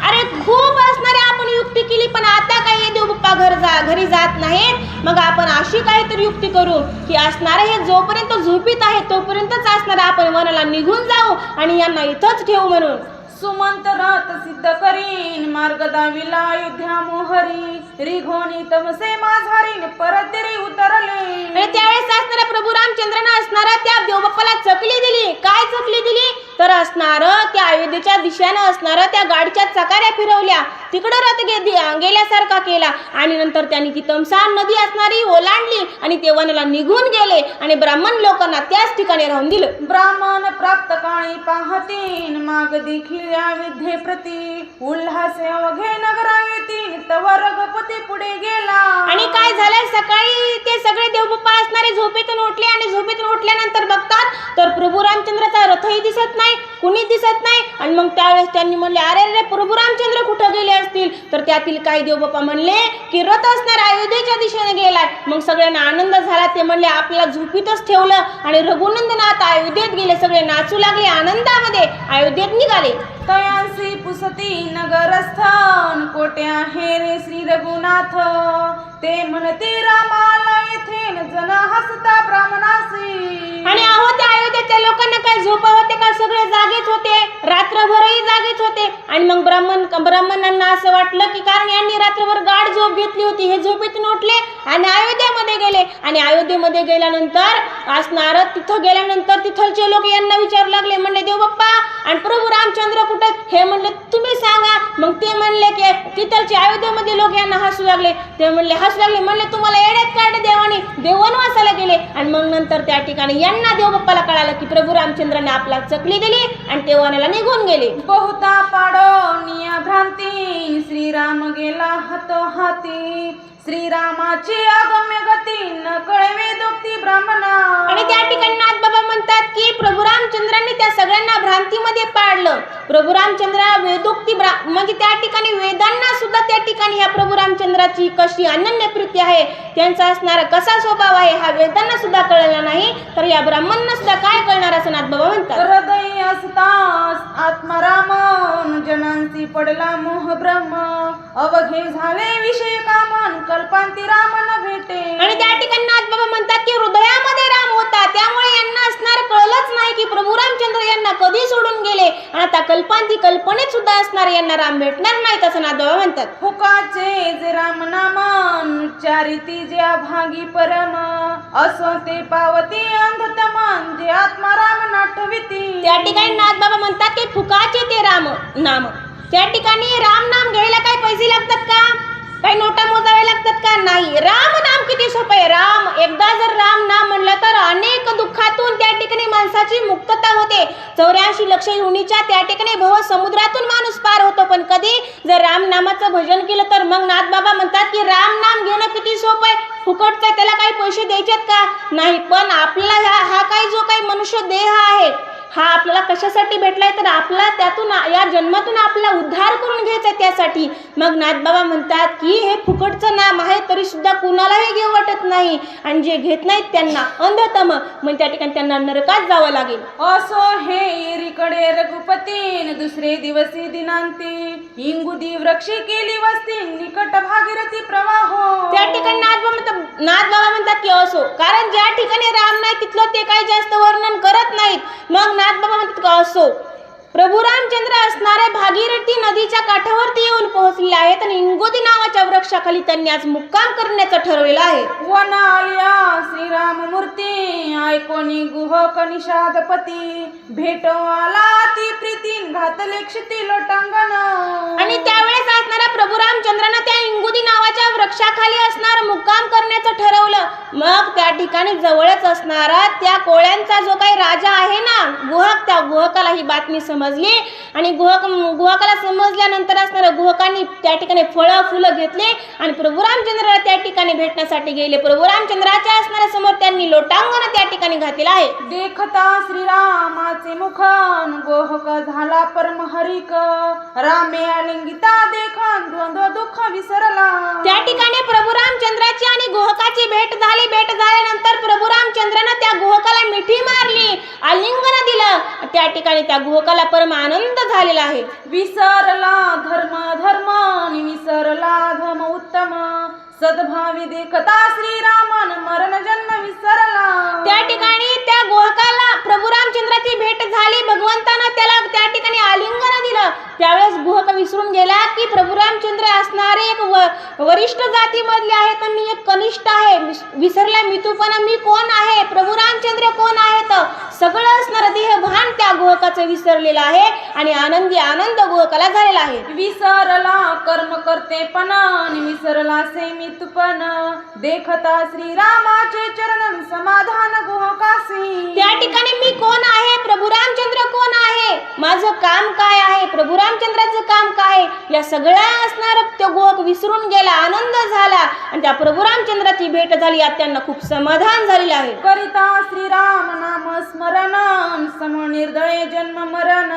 अरे खूप असणारे आपण युक्ती केली पण आता काही देवबाप्पा घरी जात नाही. मग आपण अशी काहीतरी युक्ती करू की असणारे हे जोपर्यंत झोपीत आहे तोपर्यंतच असणारे आपण वनाला निघून जाऊ आणि यांना इथंच ठेवू म्हणून.
सुमंत रथ सिद्ध करीन मार्ग दाविला अयोध्या मोहरी. रिघोनी तमसे माझारीन परत रे उतरले.
आणि त्यावेळेस असणाऱ्या प्रभू रामचंद्राने असणारा त्या देवबाप्पाला चकली दिली. काय चकली दिली तर असणार त्या अयोध्येच्या दिशेनं असणारं त्या गाडीच्या चकाऱ्या फिरवल्या, तिकडं रथ गेल्यासारखा केला आणि नंतर त्यांनी ती तमसा नदी असणारी ओलांडली आणि ते वनाला निघून गेले आणि ब्राह्मण लोकांना त्याच ठिकाणी राहून दिलं.
ब्राह्मण प्राप्त काळी पाहतीन माग देखील या विद्ये प्रती. उल्हासे अवघे नगरा येतीन तव रघुपती पुढे गेला.
आणि काय झालं, सकाळी ते सगळे देवबाप्पा असणारे झोपेतून उठले आणि झोपेतून उठल्यानंतर बघतात तर प्रभू रामचंद्राचा रथही दिसत नाही, कुणी दिसत नाही. आणि मग त्यावेळेस त्यांनी म्हणले अरे रे प्रभू रामचंद्र कुठं गेले असतील. तर त्यातील काही देवबाप्पा म्हणले की रथ असणार अयोध्येच्या दिशेने गेलाय. मग सगळ्यांना आनंद झाला. ते म्हणले आपल्याला झोपीतच ठेवलं आणि रघुनंदनाथ अयोध्येत गेले. सगळे नाचू लागले, आनंदामध्ये अयोध्येत निघाले.
तयांसी पुसती नगरस्थान कोटे आहे रे श्री रघुनाथ. ते म्हणते रामाला येथे जन हसता ब्राह्मणासी.
आणि अहो त्या अयोध्येच्या लोकांना काय झोपा होते का, सगळे जागेच होते, रात्रभरही जागेच होते. आणि मग ब्राह्मणांना असं वाटलं की कारण यांनी रात्रभर गाढ झोप घेतली होती, हे झोपेतून उठले आणि अयोध्येमध्ये गेले. आणि अयोध्येमध्ये गेल्यानंतर असणार तिथं गेल्यानंतर तिथलचे लोक यांना विचारू लागले, म्हणले देवबाप्पा आणि प्रभू रामचंद्र कुठे. हे म्हणले तुम्ही सांगा. मग ते म्हणले की तिथलचे अयोध्येमध्ये लोक यांना हसू लागले. ते म्हणले म्हणले तुम्हाला येड्यात काढले देवाने, देव वनवासाला गेले. आणि मग नंतर त्या ठिकाणी यांना देवबाप्पाला कळालं की प्रभू रामचंद्राने आपला चकली दिली आणि ते वनाला निघून गेले.
बहुता पाडो भ्रांती श्रीराम गेला हातो हाती. श्रीरामाची अगम्य गती न कळवे दोक्ती ब्राह्मणा.
आणि त्या ठिकाणी नाथबाबा म्हणतात की प्रभू रामचंद्रांनी त्या सगळ्यांना भ्रांतीमध्ये पाडलं. प्रभू रामचंद्र वेदोक्ती म्हणजे त्या ठिकाणी वेदांना सुद्धा त्या ठिकाणी ह्या प्रभू रामचंद्राची कशी अनन्य प्रीती आहे, त्यांचा असणारा कसा स्वभाव आहे हा वेदांना सुद्धा कळला नाही, तर या ब्राह्मणांना सुद्धा काय कळणार असं नाथबाबा म्हणतात.
हृदय असतास आत्माराम जनांसी पडला मोह ब्रह्म अवघे झाले विषय कामन कल्पांती राम न भेटे.
आणि त्या ठिकाणी नाथबाबा म्हणतात की हृदयामध्ये राम होता, त्यामुळे यांना असणार कळलंच नाही की प्रभू रामचंद्र यांना कधी सोडून गेले. आणि आता कल्पांती कल्पनेत सुद्धा असणार यांना राम भेटणार नाहीत असं नाथबाबा म्हणतात.
फुकाचे जे राम नामन उच्चारिती जे अभागी परम असो ते पावती अंधतमन जे आत्मा राम नाठविती.
त्या ठिकाणी नाथबाबा म्हणतात की फुकाचे ते राम नाम. त्या ठिकाणी राम नाम घ्यायला काय पैसे लागतात का, काही नोटा मोजावे लागतात का? नाही. राम नाम किती सोपं आहे. राम एकदा जर राम नाम म्हणलं तर अनेक दुःखातून त्या ठिकाणी माणसाची मुक्तता होते. 84 लक्ष योनीच्या त्या ठिकाणी भव समुद्रातून माणूस पार होतो. पण कधी जर राम नामाचं भजन केलं तर मग नाथबाबा म्हणतात की राम नाम घेणं किती सोपं आहे, फुकटचं आहे, त्याला काही पैसे द्यायचेत का? नाही. पण आपला हा काही जो काही मनुष्य देह आहे हा आपल्याला कशासाठी भेटलाय तर आपला त्यातून या जन्मातून आपला उद्धार करून घ्यायचा त्यासाठी. मग नाथबाबा म्हणतात की हे फुकटचं नाम आहे तरी सुद्धा कुणालाही घेऊ वाटत नाही. आणि जे घेत नाहीत त्यांना अंधतम म्हणजे त्या ठिकाणी त्यांना नरकात जावं लागेल.
असो हे एरीकडे रघुपतीन दुसरे दिवसी दिनांती इंगुदी वृक्षी केली वस्ती निकट भागीरथी प्रवाह.
त्या ठिकाणी नाथबाबा म्हणतात की असो, कारण ज्या ठिकाणी राम नाही तिथलं ते काही जास्त वर्णन करत नाहीत. मग नाथबाबा म्हणतात की असो प्रभू रामचंद्र असणाऱ्या भागीरथी नदीच्या काठावरती येऊन पोहोचले आहेत आणि इंगोदी नावाच्या वृक्षाखाली त्यांनी आज मुक्काम करण्याचं ठरवलेलं आहे.
वन आल्या श्रीराम मूर्ती ऐकोनी गुहक निषादपती भेटो आला ती प्रीतीन घातले क्षिती लोटांगण.
आणि त्यावेळेस असणाऱ्या प्रभू रामचंद्रानं त्या इंगोदी नावाच्या वृक्षाखाली असणार मुक्काम करण्याचं ठरवलं. मग त्या ठिकाणी जवळच असणारा त्या कोळ्यांचा जो काही राजा आहे ना गुहक, त्या गुहकाला ही बातमी समजली आणि गुहकाला समजल्यानंतर असणाऱ्या गुहकांनी त्या ठिकाणी फळं फुलं घेतले आणि प्रभू रामचंद्राला त्या ठिकाणी भेटण्यासाठी गेले. प्रभू रामचंद्राच्या असणाऱ्या समोर त्यांनी लोटांगण त्या ठिकाणी घातलेलं आहे.
देखता श्रीरामाचे मुखन गोहक झाला परमहरिक रामे आलिंगिता देखन द्वंद्व दुःख विसरला.
त्या ठिकाणी प्रभू रामचंद्राची आणि गुहकाची भेट झाली. भेट झाल्यानंतर प्रभू रामचंद्रानं त्या गुहकाला मिठी मारली, आलिंगन दिलं. त्या ठिकाणी त्या गुहकाला परम आनंद झालेला आहे.
विसरला धर्म धर्म विसरला धम उत्तम सद्भावी देखता श्रीरामन मरण जन्म विसरला.
त्या ठिकाणी त्या गुहकाला प्रभू रामचंद्राची भेट झाली, भगवंतानं त्याला त्या ठिकाणी आलिंगन दिलं. त्यावेळेस गुहक विसरून गेला की प्रभू रामचंद्र असणारे एक वरिष्ठ जातीमधले आहेत, मी एक कनिष्ठ आहे. विसरला मितूपणा, मी कोण आहे, प्रभू रामचंद्र कोण आहेत, सगळं असणारं देह भान त्या गुहकाचं विसरलेलं आहे आणि आनंदी आनंद गुहकाला झालेला आहे.
विसरला कर्म करतेपण विसरला सेमितपण देखता श्रीरामाचे चरण समाधान गुहकासी.
त्या ठिकाणी मी कोण आहे, प्रभू रामचंद्र कोण आहे, माझं काम काय आहे, प्रभू रामचंद्राचं काम काय, या सगळ्या असणार तो गुहक विसरून गेला, आनंद झाला आणि त्या प्रभू रामचंद्राची भेट झाली. यात त्यांना खूप समाधान झालेलं आहे.
करिता श्रीराम नाम स्मरण सम निर्दळे जन्म मरण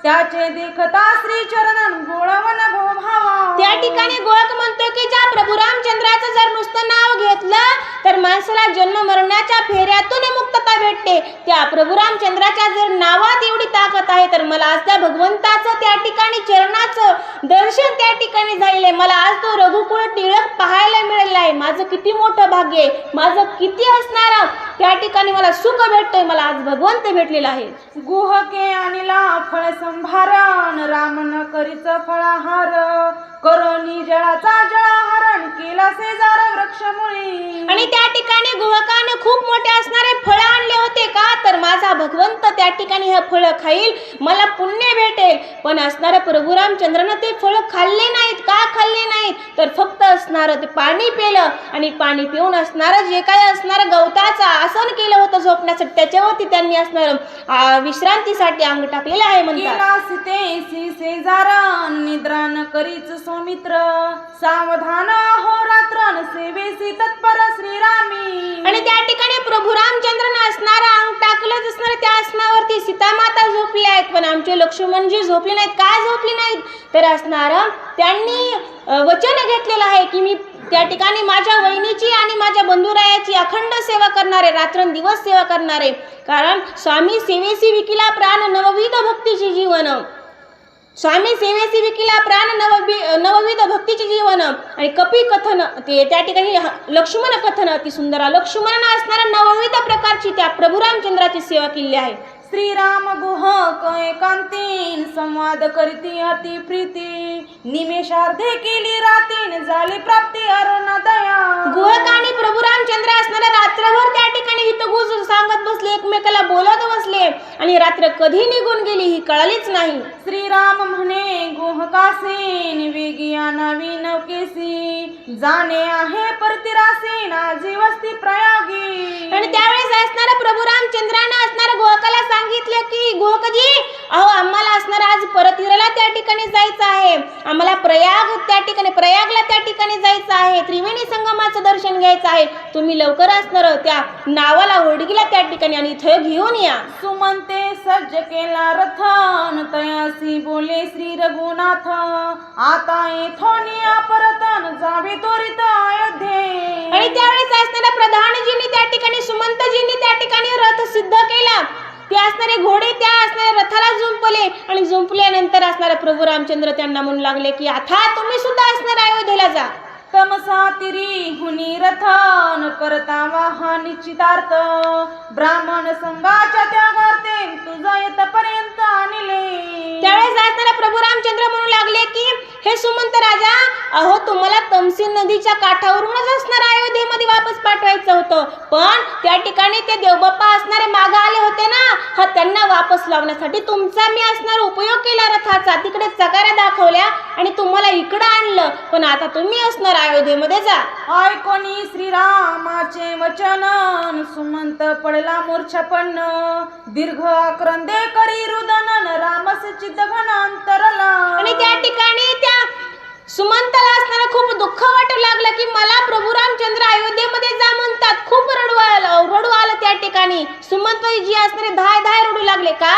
त्याचे देखता श्री चरण गोळवन भावा.
त्या ठिकाणी गोळक म्हणतो की ज्या प्रभू रामचंद्राचं जर नुसतं नाव घेतलं तर माणसाला जन्म मरणाच्या फेऱ्यातून मुक्तता भेटते. त्या प्रभू रामचंद्राच्या जर नावात एवढी ताकद आहे तर मला आज त्या भगवंताचं त्या ठिकाणी चरणाचं दर्शन त्या ठिकाणी झालेलं. मला आज तो रघुकुळ टिळक पाहायला मिळालेला आहे. माझं किती मोठं भाग्य आहे, माझं किती असणार त्या ठिकाणी मला सुख भेटतंय, मला आज भगवंत भेटलेला आहे.
गुहके आणला फळ संभारण राम न करीच फळाहार करोनी जळाचा जळाहरण केला शेजार वृक्षमुळी.
आणि त्या ठिकाणी गुहकाने खूप मोठे असणारे फळ आणले होते का तर माझा भगवंत त्या ठिकाणी हे फळ खाईल, मला पुण्य भेटेल. पण असणाऱ्या प्रभू रामचंद्रानं ते फळ खाल्ले नाहीत. का खाल्ले नाहीत तर फक्त असणारं ते पाणी पिलं आणि पाणी पिऊन असणारं जे काय असणारं गवताचं आसन केलं होतं झोपण्यासाठी त्याच्यावरती त्यांनी असणारं विश्रांतीसाठी अंग टाकलेलं आहे म्हणतात.
शेजारण निद्रा न करीच सौमित्र सावधान होरात्र सेवेसी तत्पर श्रीरामी.
आणि त्या ठिकाणी प्रभू रामचंद्रानं असणारं अंग टाकलंच असणार त्या आसनावरती सीतामाता झोपली आहेत. पण आमचे लक्ष्मणजी झोपले नाहीत. का झोपले नाहीत तर असणारं त्यांनी वचन घेतलेलं आहे की मी त्या ठिकाणी माझ्या वहिनीची आणि माझ्या बंधुरायाची अखंड सेवा करणारे, रात्रंदिवस सेवा करणारे. कारण स्वामी सेवेसी विकिला प्राण नवविध भक्तीची जीवन. स्वामी सेवेसी विकिला प्राण नवविध भक्तीचे जीवन आणि कपी कथन ते त्या ठिकाणी लक्ष्मण कथन अति सुंदर लक्ष्मणानं असणाऱ्या नवविध प्रकारची त्या प्रभू रामचंद्राची सेवा केली आहे.
श्रीराम गुह एकांतीन संवाद करीती अति प्रीती निमेषार्धे केली रातीन झाली प्राप्ती अरुणोदया.
गुहकानी प्रभू रामचंद्र असणाऱ्या रात्रभर त्या ठिकाणी हितगुज सांगत बसले, एकमेकाला बोलत बसले आणि रात्र कधी निघून गेली ही कळलीच नाही.
श्रीराम म्हणे गुहकासीन वेगिया नवीन केसी जाणे आहे परतिरासीन आजी वस्ती प्रयागी.
आणि त्यावेळेस असणाऱ्या प्रभू रामचंद्रानं असणाऱ्या गुहकाला सांगितलं की गुहकजी अहो आम्हाला असणार आज परतीला त्या ठिकाणी जायचं आहे, आम्हाला प्रयागला त्या ठिकाणी जायचं आहे, त्रिवेणी संगमाचं दर्शन घ्यायचं आहे, तुम्ही लवकर असणार त्या नावाला होडगीला त्या ठिकाणी आणि इथं घेऊन या.
सुमंते सज्ज केला रथन तयासी बोले श्री रघुनाथ आता येथोनिया परतन जावे त्वरित अयोध्ये.
आणि त्यावेळेस असणाऱ्या प्रधानजींनी त्या ठिकाणी सुमंतजींनी त्या ठिकाणी रथ सिद्ध केला. ते असणारे घोडे त्या असणाऱ्या रथाला जुंपले आणि जुंपल्यानंतर असणारे प्रभू रामचंद्र त्यांना म्हणू लागले की आता तुम्ही सुद्धा असणार अयोध्येला जा.
तमसा तिरी हुनी रथन परतावा हा निश्चितार्थ ब्राह्मण संघाच्या त्यागार्थे तुझा येतपर्यंत आणले.
त्यावेळेस असणारा प्रभू रामचंद्र म्हणू लागले की हे सुमंत राजा अहो तुम्हाला तमसी नदीच्या काठावरूनच असणार अयोध्येमध्ये वापस पाठवायचं होतं, पण त्या ठिकाणी ते देवबाप्पा असणारे मागे आले होते ना, त्यांना वापस लावण्यासाठी तुमचा मी असणार उपयोग केला रथाचा, तिकडे चकाऱ्या दाखवल्या आणि तुम्हाला इकडं आणलं, पण आता तुम्ही असणार अयोध्येमध्ये जा.
ऐकोनी श्रीरामाचे वचन सुमंत पडला मूर्छपन्न दीर्घ आक्रंदे करी रुदनन रामस चित्त घन अंतरला.
आणि त्या ठिकाणी त्या सुमंताला असताना खूप दुःख वाटू लागलं की मला प्रभू रामचंद्र अयोध्येमध्ये जा म्हणतात. खूप रडू आलं त्या ठिकाणी. सुमंत जी असणारे धाय रडू लागले का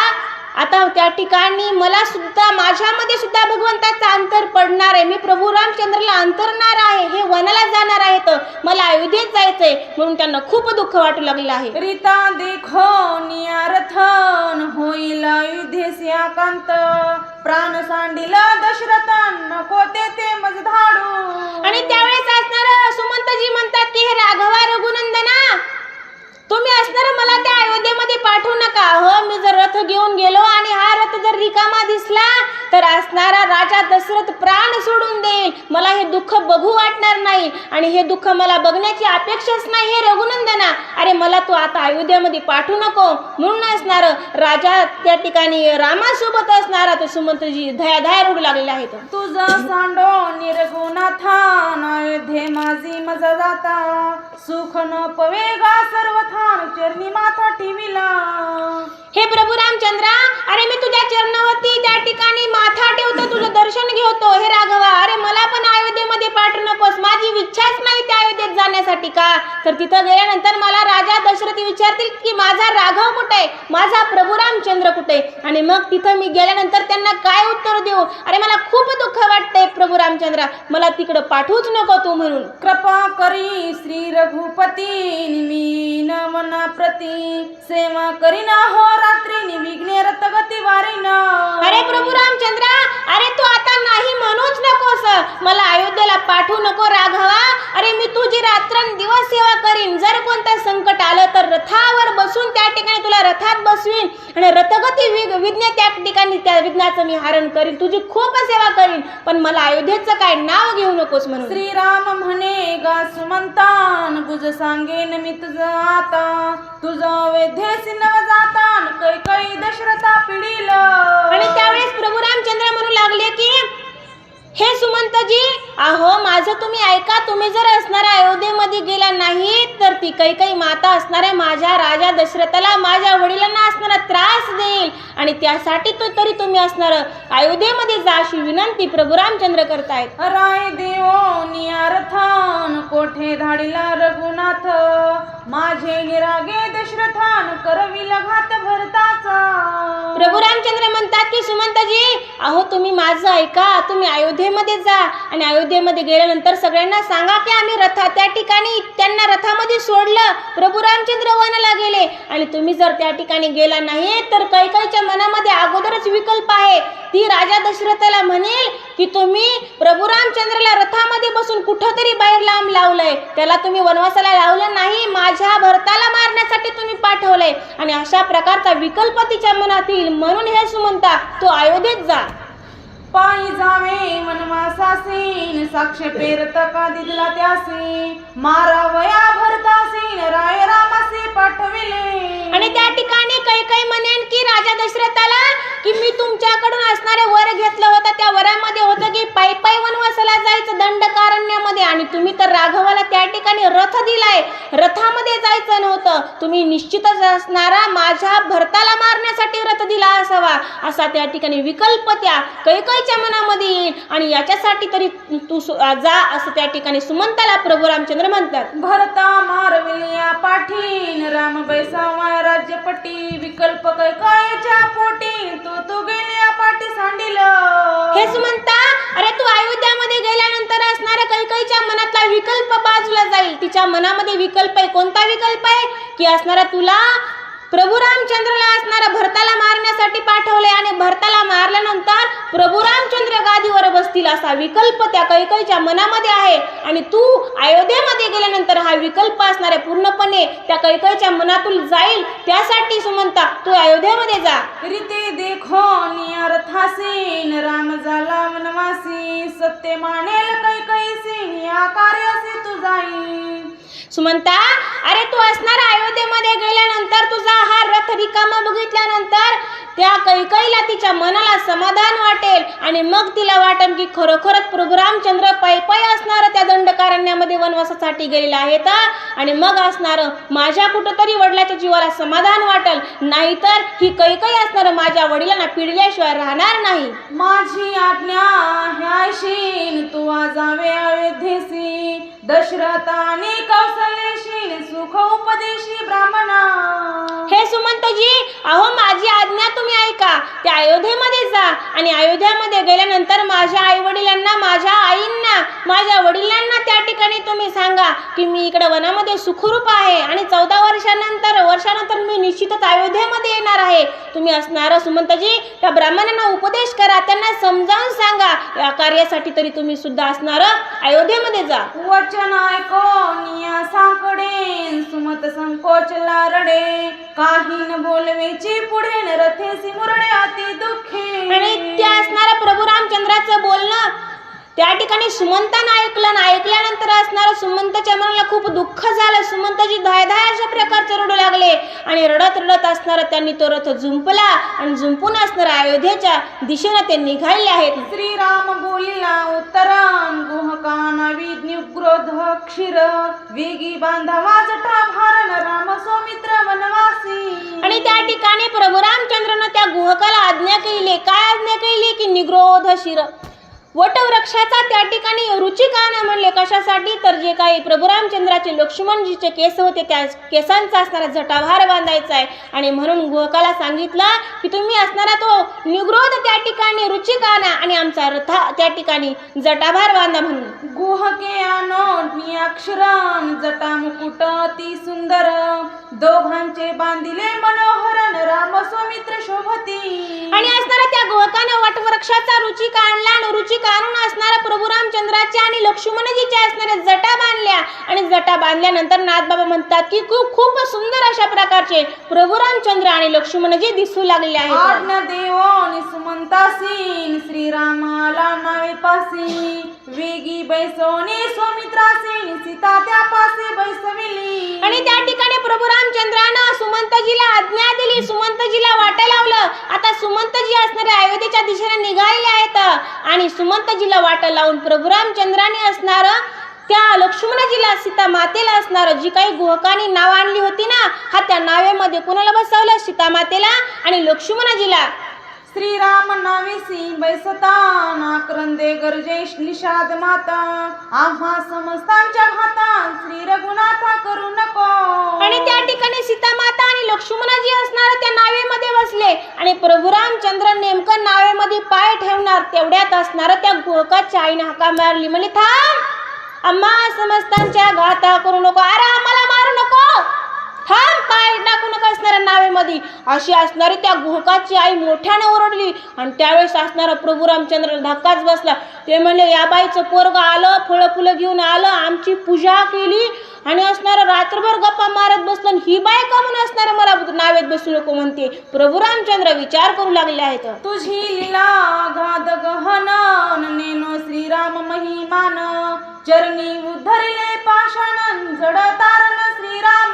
आता त्या ठिकाणी मला सुद्धा माझ्यामध्ये सुद्धा भगवंताचा अंतर पडणार आहे, मी प्रभू रामचंद्रला अंतरणार आहे, हे वनाला जाणार आहे, तर मला अयोध्येत जायचंय म्हणून त्यांना खूप दुःख वाटू लागलं आहे.
रीता देखो नियारथन होईल अयोध्येसी आकांत प्राण सांडिला दशरथन नको ते मज धाडू.
आणि त्यावेळेस असणार सुमंतजी म्हणतात की हे राघवा रघुनंदना तुम्ही असणार मला त्या अयोध्येमध्ये पाठवू नका. हो मी जर रथ घेऊन गेलो आणि हा रथ जर रिकामा दिसला तर असणारा राजा दशरथ प्राण सोडून देईल, मला हे दुःख बघू वाटणार नाही आणि हे दुःख मला बघण्याची अपेक्षाच नाही. हे रघुनंदना अरे मला तू आता अयोध्येमध्ये पाठवू नको म्हणून असणार राजा त्या ठिकाणी रामासोबत असणारा तो सुमंतजी धाय रडू लागलेले आहेत.
तुझा सांडो निरगुणाथान अयोध्ये माझी मजा जाता सुख न पवेगा सर्वथान चरणी माथा ठेविला.
हे प्रभू रामचंद्रा अरे मी तुझ्या चरणावरती त्या ठिकाणी माथा ठेवतो, तुझं दर्शन घेतो. हे राघवा अरे मला पण अयोध्येमध्ये पाठवू नकोस, माझी इच्छाच नाही त्या अयोध्येत जाण्यासाठी. का तर तिथं गेल्यानंतर मला राजा दशरथ विचारतील की माझा राघव कुठे आहे, माझा प्रभू रामचंद्र कुठे, आणि मग तिथं मी गेल्यानंतर त्यांना काय उत्तर देऊ. अरे मला खूप दुःख वाटतंय प्रभू रामचंद्रा, मला तिकडं पाठवूच नको तू म्हणून.
कृपा करी श्री रघुपती निमीन मना प्रती सेवा करीना हो रात्री निविघ्ने रथगती वारीना.
अरे प्रभू रामचंद्रा अरे तू आता नाही म्हणूच नकोस, मला अयोध्येला पाठवू नको राघवा. अरे मी तुझी रात्रंदिवस सेवा करीन, जर कोणतं संकट आलं तर रथावर बसून त्या ठिकाणी तुला रथात बसवीन आणि रथगती विघ्न त्या ठिकाणी त्या विघ्नाचं मी हरण करीन, तुझी खूप सेवा करीन, पण मला अयोध्येचं काय नाव घेऊ नकोस म्हणून.
श्रीराम म्हणे गा सुमंतान गुज सांगेन मी तुझं आता तुझं वेधेसी नव जातान कैकई दशरथा पिढील.
आणि त्यावेळेस प्रभू रामचंद्र म्हणू लागले की हे सुमंतजी अहो माझं तुम्ही ऐका, तुम्ही जर असणाऱ्या अयोध्येमध्ये गेला नाही तर ती कैकई माता असणाऱ्या माझ्या राजा दशरथाला माझ्या वडिलांना असणारा त्रास देईल आणि त्यासाठी तरी तुम्ही असणार अयोध्येमध्ये जा अशी विनंती विनंती प्रभू रामचंद्र करतायत.
राय देवो नियारथान कोठे धाडिला रघुनाथ माझे निरागे दशरथान करविला घात भरताचा.
प्रभू रामचंद्र म्हणतात की सुमंतजी, अहो तुम्ही माझं ऐका, तुम्ही अयोध्येमध्ये जा आणि अयोध्येमध्ये गेल्यानंतर सगळ्यांना सांगा की आम्ही त्या ठिकाणी त्यांना रथामध्ये सोडलं, प्रभू रामचंद्र वनाला गेले. आणि तुम्ही जर त्या ठिकाणी गेला नाही तर कैकेयीच्या मनामध्ये अगोदरच विकल्प आहे. ती राजा दशरथाला म्हणेल की तुम्ही प्रभू रामचंद्राला रथामध्ये बसून कुठंतरी बाहेर लांब लावलंय, त्याला तुम्ही वनवासाला लावलं नाही, माझ्या भरताला मारण्यासाठी तुम्ही पाठवलंय. आणि अशा प्रकारचा विकल्प तिच्या मनात येईल. म्हणून हे सुमंता तू अयोध्येत जा.
पायी जावे वनवासासीन साक्ष पेरत का दिला त्यासी मारावया भरतासीन राय रामासी पाठविले.
आणि त्या ठिकाणी कैकेयी म्हणेन की राजा दशरथाला की मी तुमच्याकडून असणारे वर घेतलं होतं, त्या वरामध्ये होतं की पायी पायी वनवासाला जायचं दंडकारण्यामध्ये, आणि तुम्ही तर राघवाला त्या ठिकाणी रथ दिलाय, रथामध्ये जायचं नव्हतं, तुम्ही निश्चितच असणारा माझ्या भरताला मारण्यासाठी रथ दिला असावा, असा त्या ठिकाणी विकल्प त्या कैकेयीच्या मनामध्ये येईल. आणि याच्यासाठी तरी तू जा असं त्या ठिकाणी सुमंताला प्रभू रामचंद्र म्हणतात.
भरता मारविलिया पाठीन राम बैसावा राज्यपटी विकल्प कैकेयीच्या पोटी तो गेल्या पाठी सांडिल.
हे सुमंता, अरे तू अयोध्यामध्ये गेल्यानंतर असणाऱ्या कैकेयीच्या मनातला विकल्प बाजूला जाईल. तिच्या मनामध्ये विकल्प आहे. कोणता विकल्प आहे की असणारा तुला प्रभू रामचंद्राला असणारा भरताला मारण्यासाठी पाठवले आणि भरताला मारल्यानंतर प्रभू रामचंद्र गादीवर बसतील असा विकल्प त्या कैकेयीच्या मनामध्ये आहे. आणि तू अयोध्येमध्ये गेल्यानंतर हा विकल्प असणारे पूर्णपणे त्या कैकेयीच्या मनातून जाईल. त्यासाठी सुमंता तू अयोध्येमध्ये जा.
रीते देखो नियरथासीन राम झाला वनवासी सत्य मानेल कैकेयीसीन या कार्यासी तू जाईल.
सुमंता, अरे तू असणार अयोध्येमध्ये गेल्यानंतर तुझा हा रथ रिकामा बघितल्यानंतर त्या कैकेयीला तिच्या मनाला समाधान वाटेल आणि मग तिला वाटेल की खरोखरच प्रभू रामचंद्र पायी पायी असणार त्या दंडकारण्यामध्ये वनवासासाठी गेलेला आहेत. आणि मग असणार माझ्या कुठंतरी वडिलाच्या जीवाला समाधान वाटेल, नाहीतर ही कैकेयी असणार माझ्या वडिलांना पिडल्याशिवाय राहणार नाही.
माझी आज्ञा ह्याशीन तू जावे अयोध्येसी दशरथाने कौशल्यशीन सुख उपदेशी ब्राह्मणा.
हे सुमंतजी, अहो माझी आज्ञा तुम्ही ऐका, त्या अयोध्येमध्ये जा आणि अयोध्यामध्ये गेल्यानंतर माझ्या आई वडिलांना, माझ्या आईंना, माझ्या वडिलांना त्या ठिकाणी तुम्ही सांगा की मी इकडे वनामध्ये सुखरूप आहे आणि 14 वर्षानंतर मी निश्चितच अयोध्येमध्ये येणार आहे. तुम्ही असणार सुमंतजी त्या ब्राह्मणांना उपदेश करा, त्यांना समजावून सांगा. या कार्यासाठी तरी तुम्ही सुद्धा असणार अयोध्येमध्ये जा.
वचन ऐकोनिया साकडे सुमत संकोचला रडे काही न बोलवेची पुढे न रथेसी मुरडे अति दुःखी.
आणि त्या असणाऱ्या प्रभू रामचंद्राचं बोलणं त्या ठिकाणी सुमंतानं ऐकलं ना, ऐकल्यानंतर असणारं सुमंताच्या मनाला खूप दुःख झालं. सुमंतजी धाय अशा प्रकारचे रडू लागले आणि रडत रडत असणारं त्यांनी तो रथ जुंपला आणि जुंपून असणारं अयोध्येच्या दिशेनं ते निघाले आहेत.
श्रीराम बोलिला उत्तरम गुहकाना विज्ञुग्रोध क्षीर वेगी बांधवा जटा भारण राम सौमित्र वनवासी.
आणि त्या ठिकाणी प्रभू रामचंद्रनं त्या गुहकाला आज्ञा केली. काय आज्ञा केली की निग्रोध शिर, वटवृक्षाचा त्या ठिकाणी रुचिकाना म्हणले. कशासाठी तर जे काही प्रभू रामचंद्राचे लक्ष्मणजीचे केस होते त्या केसांचा असणारा जटाभार बांधायचा आहे. आणि म्हणून गुहकाला सांगितलं की तुम्ही असणारा तो निग्रोध त्या ठिकाणी रुचिकाना आणि आमचा रथा त्या ठिकाणी जटाभार बांधा म्हणून.
गुहके अनोट अक्षरन जटा मुकुट ती सुंदर दोघांचे बांधिले मनोहरन राम सौमित्र शोभती.
आणि असणारा त्या गुहकानं वटवृक्षाचा रुचिका आणला आणि रुचिका आणून असणारा प्रभू रामचंद्राच्या आणि लक्ष्मणजीच्या असणाऱ्या जटा बांधल्या. आणि जटा बांधल्यानंतर नाथबाबा म्हणतात की खूप सुंदर अशा प्रकारचे प्रभू रामचंद्र आणि लक्ष्मणजी दिसू लागले आहेत.
आज्ञा देवो सुमंतासीन श्रीरामाला नावे पासी वेगी बैसोनी सौमित्रासीन सीता त्या पासी बैसविली.
आणि त्या ठिकाणी प्रभू रामचंद्रानं सुमंतजीला आज्ञा दिली, सुमंतजीला वाटा लावलं. आता सुमंतजी असणाऱ्या अयोध्येच्या दिशेने निघालेले आहेत आणि सुमंतजीला वाटा लावून प्रभू रामचंद्राने असणार त्या लक्ष्मणजीला सीता मातेला असणार जी काही गुहकानी नाव आणली होती ना, हा त्या नावेमध्ये कोणाला बसवलं? सीता मातेला आणि लक्ष्मणजीला.
श्रीराम नावेसी बैसता नाकरंद गर्जे निषाद माता आम्हा समस्तांच्या हातात श्री रघुनाथा करू नको.
आणि त्या ठिकाणी सीता माता आणि लक्ष्मणजी असणार त्या नावेमध्ये बसले आणि प्रभू रामचंद्र नेमकं नावेमध्ये पाय ठेवणार तेवढ्यात असणार त्या गोकाच्या आईने हाका मारली, म्हणजे थांब, आम्हा समस्तांच्या घाता करू नको, अरे आम्हाला मारू नको, थांब, पाय टाकू नका असणाऱ्या नावेमध्ये, अशी असणारी त्या गोकाची आई मोठ्याने ओरडली. आणि त्यावेळेस असणारा प्रभू रामचंद्र धक्काच बसला. ते म्हणले, या बाईचं पोरग आलं, फळं फुलं घेऊन आलं, आमची पूजा केली आणि असणारं रात्रभर गप्पा मारत बसलं, ही बाई का म्हणून असणारं मला नावेत बसू नको म्हणते. प्रभू रामचंद्र विचार करू लागले आहेत.
तुझी लीला गाद गहन नेनो श्रीराम महिमान चरणी उद्धरले पाषाण जड तारण श्रीराम.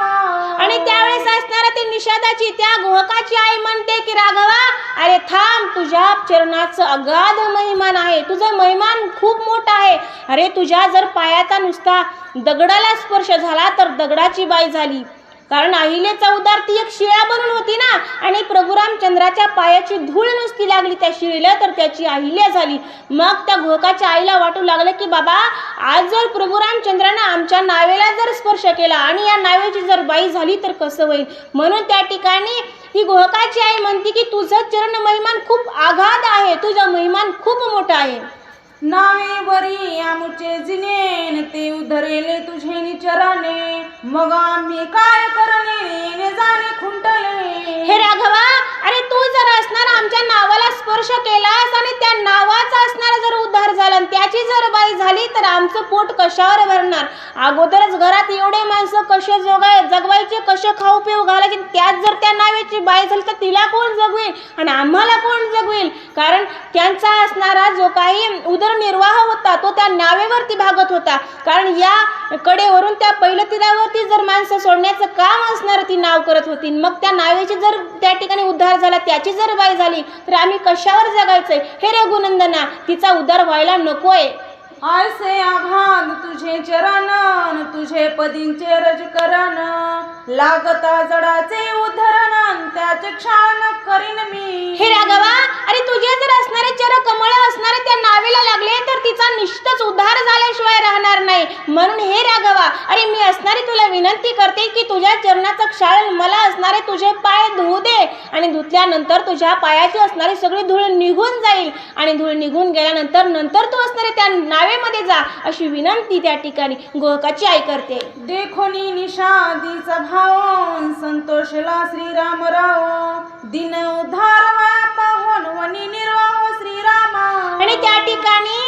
आणि त्यावेळेस असणारा ते निषादाची त्या गोहकाची आई म्हणते की राघवा, अरे थांब, तुझ्या चरणाचं अगाध महिमान आहे, तुझं महिमान खूप मोठा आहे. अरे तुझ्या जर पायाचा नुसता दगडाला स्पर्श झाला तर दगडाची बाई झाली, कारण अहिलेचा उद्धार ती एक शिळा बनून होती ना, आणि प्रभू रामचंद्राच्या पायाची धूळ नुसती लागली त्या शिळेला तर त्याची अहिल्या झाली. मग त्या घोकाच्या आईला वाटू लागलं की बाबा, आज जर प्रभू रामचंद्रानं आमच्या नावेला जर स्पर्श केला आणि या नावेची जर बाई झाली तर कसं होईल. म्हणून त्या ठिकाणी ही घोकाची आई म्हणते की तुझं चरण महिमान खूप आघात आहे, तुझं महिमान खूप मोठं आहे.
नावेवरी आमुचे जिनेन ते उधरेले तुझे निचराने मग आम्ही काय करणे जाणे खुंटले.
हे राघवा, अरे तू जर असणार आमच्या नावाला स्पर्श केलास आणि त्या नावाचा असणारा जर उद्धार झाला आणि त्याची जर बाई झाली तर आमचं पोट कशावर भरणार. अगोदरच घरात एवढे माणसं कसे जगवायचे, कसे खाऊ पिऊ घालायचे, त्यात जर त्या नावाची बाई झाली तर तिला कोण जगवेल आणि आम्हाला कोण जगवेल. कारण त्यांचा असणारा जो काही उदरनिर्वाह होता तो त्या नावेवरती भागत होता. कारण या कडेवरून त्या पहिल्या तीरावरती जर माणसं सोडण्याचं काम असणार ती नाव करत होती. मग त्या नावेची जर त्या ठिकाणी उद्धार झाला, त्याची जर बाई झाली तर आम्ही कशावर जगायचंय. हे रघुनंदना, तिचा उद्धार व्हायला नकोय.
आयसे आघात तुझे चरण तुझे पदींचे रजकरण लागता जडाचे उद्धरण त्याचे क्षाण करीन मी.
हे राघवा, अरे तुझे जर असणारे चर कमळ असणारे त्या नावेला लागले तर तिचा निश्चितच उद्धार झाल्याशिवाय राहणार नाही. म्हणून हे राघवा, अरे मी असणारी तुला विनंती करते की तुझ्या चरणाचं क्षाळ मला असणारे तुझे पाय धुवू दे आणि धुतल्यानंतर तुझ्या पायाची असणारी सगळी धूळ निघून जाईल आणि धूळ निघून गेल्यानंतर नंतर तू असणारे त्या नावेमध्ये जा, अशी विनंती त्या ठिकाणी गोहकाची आई करते.
देखोनी निषादीचा भाव संतोषला श्रीरामराव दिन उद्धार वया पाहून वनी निर्वाह श्रीराम.
आणि त्या ठिकाणी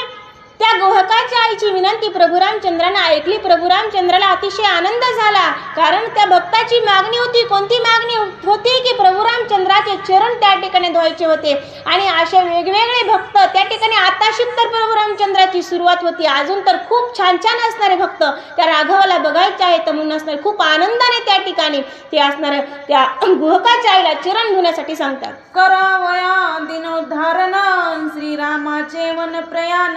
त्या गोहकाच्या आईची विनंती प्रभू रामचंद्राने ऐकली. प्रभू रामचंद्राला अतिशय आनंद झाला, कारण त्या भक्ताची मागणी होती. कोणती मागणी होती की प्रभू रामचंद्राचे चरण त्या ठिकाणी धुवायचे होते. आणि असे वेगवेगळे भक्त त्या ठिकाणी आताशी तर प्रभू रामचंद्राची सुरुवात होती, अजून तर खूप छान छान असणारे भक्त त्या राघवाला बघायचे आहेत म्हणून असणारे खूप आनंदाने त्या ठिकाणी ते असणारे त्या गोहकाच्या आईला चरण धुण्यासाठी सांगतात.
करावया दिनोद्धारण श्रीरामाचे वन प्रयाण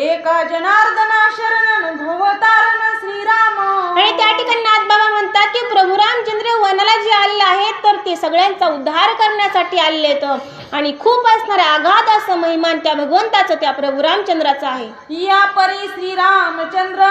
एका जनार्दना शरण भवतारण श्रीराम.
आणि त्या ठिकाणी नाथबाबा म्हणतात की प्रभू रामचंद्र वनाला जे आलेले आहेत तर ते सगळ्यांचा उद्धार करण्यासाठी आलेले आहेत आणि खूप असणारे आघात असं महिमान त्या भगवंताचं त्या प्रभू रामचंद्राचं आहे.
या परी श्रीरामचंद्र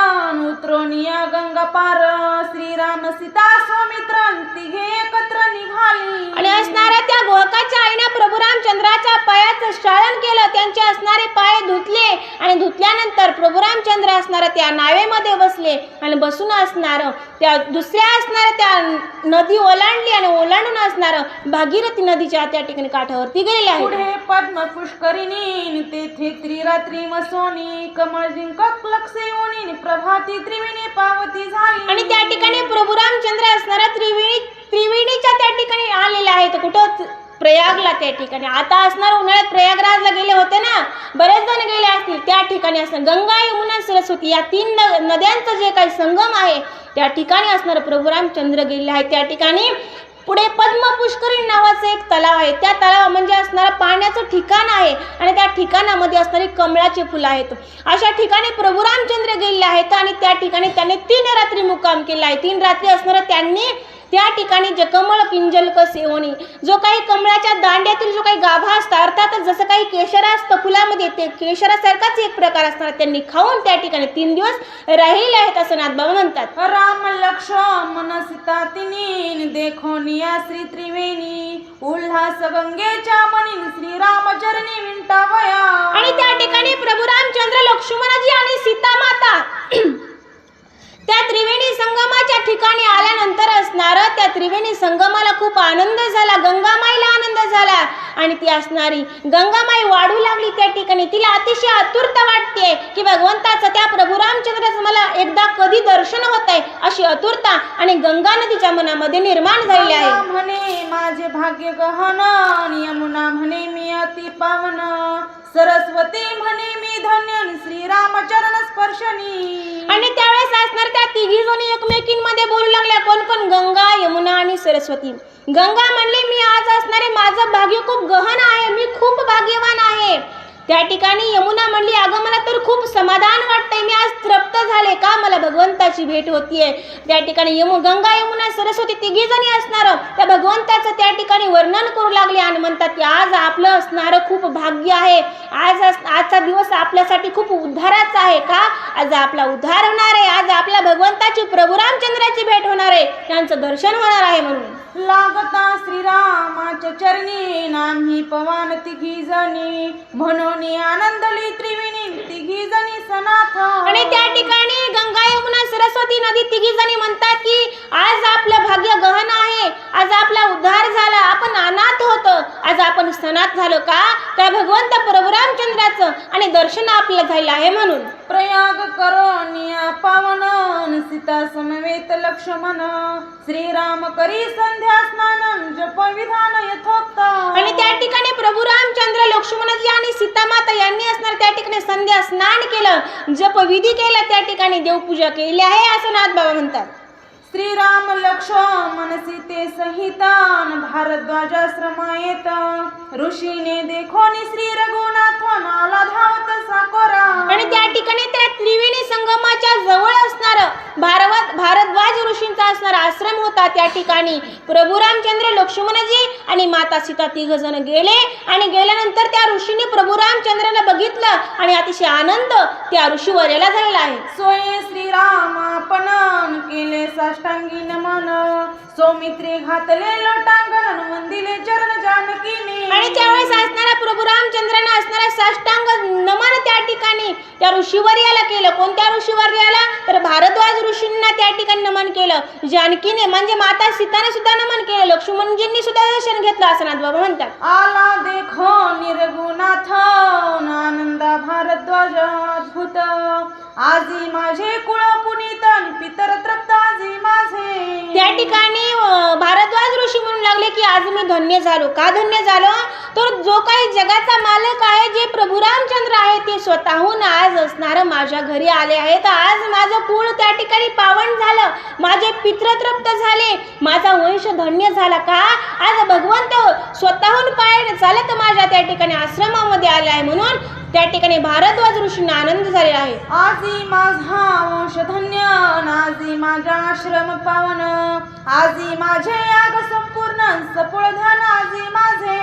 उतरोनिया गंगा पार श्रीराम सीता सौमित्र तिघे एकत्र निघाली.
आणि असणाऱ्या त्या गोहकाच्या आईने प्रभू रामचंद्राच्या पायाचं शाळण केलं, त्यांचे असणारे पाय धुतले आणि धुतल्यानंतर प्रभू रामचंद्र असणारा त्या नावेमध्ये बसले आणि बसून असणार त्या दुसऱ्या असणाऱ्या त्या नदी ओलांडली आणि ओलांडून असणार भागीरथी नदीच्या त्या ठिकाणी काठावरती गेलेले आहे.
पुढे पद्म पुष्करिणी तेथे त्रिरात्री मसोनी कमळ जिंकक लक्षयोनी प्रभाती त्रिवेणी पावती झाली.
आणि त्या ठिकाणी प्रभू रामचंद्र असणारा त्रिवेणीच्या त्या ठिकाणी आलेले आहेत. कुठं? प्रयागला. त्या ठिकाणी आता असणार उन्हाळ्यात प्रयागराजला गेले होते ना, बरेच जण गेले असतील. त्या ठिकाणी असणार गंगा यमुना सरस्वती या तीन नद्यांचं जे काही संगम आहे त्या ठिकाणी असणार प्रभू रामचंद्र गेले आहेत. त्या ठिकाणी पुढे पद्म पुष्करिणी नावाचं एक तलाव आहे. त्या तलाव म्हणजे असणारं पाण्याचं ठिकाण आहे आणि त्या ठिकाणामध्ये असणारी कमळाची फुलं आहेत. अशा ठिकाणी प्रभू रामचंद्र गेलेले आहेत आणि त्या ठिकाणी त्यांनी 3 रात्री मुक्काम केला आहे. 3 रात्री असणारं त्यांनी त्या ठिकाणी जे कमळ किंजलक सेवनी, जो काही कमळाच्या दांड्यातील जो काही गाभा असतात, अर्थातच जसं काही केशर असतं फुलामध्ये, ते केशरासारखाच एक प्रकार असणार, त्यांनी खाऊन त्या ठिकाणी 3 दिवस राहिले आहेत असं नाथबाबा म्हणतात.
राम लक्ष्मण सीता तिनी देखोनिया श्री त्रिवेणी, उल्हास गंगेच्या मनी श्रीरामचरणी विंटावया.
आणि त्या ठिकाणी प्रभू रामचंद्र, लक्ष्मणजी आणि सीता माता त्या त्रिवेणी संगमाच्या ठिकाणी आल्यानंतर असणार त्या त्रिवेणी संगमाला खूप आनंद झाला, गंगामाईला आनंद झाला आणि ती असणारी गंगामाई वाढू लागली त्या ठिकाणी. तिला अतिशय आतुरता वाटते की भगवंताचं, त्या प्रभू रामचंद्राचं मला एकदा कधी दर्शन होत आहे अशी आतुरता आणि गंगा नदीच्या मनामध्ये निर्माण झालेली आहे.
म्हणे माझे भाग्य गहन, यमुना म्हणे मी अति पावन, सरस्वती म्हणे मी धन्य श्रीरामचरण स्पर्शनी.
आणि त्यावेळेस असणार त्या तिघी जणी एकमेकींमध्ये बोलू लागल्या. कोण कोण? गंगा, यमुना आणि सरस्वती. गंगा म्हणली मी आज असणारे माझं भाग्य खूप गहन आहे, मी खूप भाग्यवान आहे. त्या ठिकाणी यमुना म्हणली अगं मला तर खूप समाधान वाटतंय, मी आज तृप्त झाले का मला भगवंताची भेट होतीये. त्या ठिकाणी गंगा, यमुना, सरस्वती तिघी जणी असणार त्या भगवंताचं त्या ठिकाणी वर्णन करू लागले आणि म्हणतात की आज आपलं असणारं खूप भाग्य आहे, आजचा दिवस आपल्यासाठी खूप उद्धाराचा आहे. का? आज आपला उद्धार होणार आहे, आज आपल्या भगवंताची प्रभू रामचंद्राची भेट होणार आहे, त्यांचं दर्शन होणार आहे. म्हणून
लागता श्रीरामाच्या चरणी नाम्ही पवान तिघी जणी, म्हणून आनंदली त्रिवेणी तिघी जणी सनाथ.
आणि त्या ठिकाणी गंगा, यमुना, सरस्वती नदी तिघी जणी म्हणतात की आज आपलं भाग्य गहन आहे, आज आपला उद्धार झाला, आपण अनाथ होतो, आज आपण सनाथ झालो. का? त्या भगवंत प्रभू रामचंद्राचं आणि दर्शन आपलं झालं आहे. म्हणून
प्रयाग करोनिया पावन, सीता समवेत लक्ष्मण, श्रीराम करी संध्या स्नान, जप विधान यथोक्त.
आणि त्या ठिकाणी प्रभू रामचंद्र, लक्ष्मणजी आणि सीता माता यांनी असणार त्या ठिकाणी संध्या स्नान केलं, जप विधी केला, त्या ठिकाणी देवपूजा केली आहे असं नाथबाबा म्हणतात.
श्रीराम लक्ष्मण सीते सहितान, भारद्वाजाश्रमायेत, ऋषीने देखोनी श्री रघुनाथ, नाला धावत साकोरा.
आणि त्या ठिकाणी त्या त्रिवेणी संगमाच्या जवळ असणार भारद्वाज ऋषींचा असणारा आश्रम होता. त्या ठिकाणी प्रभू रामचंद्र, लक्ष्मणजी आणि माता सीता तिघ जण गेले आणि गेल्यानंतर त्या ऋषीने प्रभू रामचंद्राला बघितलं आणि अतिशय आनंद त्या ऋषीवर्याला झालेला आहे.
सोये श्रीराम आपण केले साष्टांगी नमन, सौमित्रे घातले लोटांगण, वंदिले चरण जानकीने.
आणि त्यावेळेस असणारा प्रभू रामचंद्रांना असणारा साष्टांग नमन त्या ठिकाणी त्या ऋषीवर्याला केलं. कोणत्या ऋषीवर्याला? तर भारद्वाज ऋषींना त्या ठिकाणी नमन केलं. जानकीने म्हणजे माता सीताने सुद्धा नमन केलं, लक्ष्मणजींनी सुद्धा दर्शन घेतलं असं नाथबाबा म्हणतात.
आला देखो निरगुनाथ, आनंदा भारद्वाज अद्भुत, आजी माझे कुळ पुनीत, पितर तृप्त आजी माझे.
त्या ठिकाणी भारद्वाज ऋषी म्हणू लागले की आज मी धन्य झालो. का धन्य झालो? तर जो काही जगाचा मालक आहे, जे प्रभू रामचंद्र आहे, ते स्वतःहून आज असणारं माझ्या घरी आले आहेत. आज माझं कुळ त्या ठिकाणी पावन झालं, माझे पित्र तृप्त झाले, माझा वंश धन्य झाला. का? आज भगवंत स्वतःहून पाय चालत माझ्या त्या ठिकाणी आश्रमामध्ये आले आहे. म्हणून त्या ठिकाणी भारद्वाज ऋषींना आनंद झालेला आहे.
आजी माझा वंश धन्य, आजी माझा आश्रम पावन, आजी माझे याग संपूर्ण, सफळ ध्यान आजी माझे.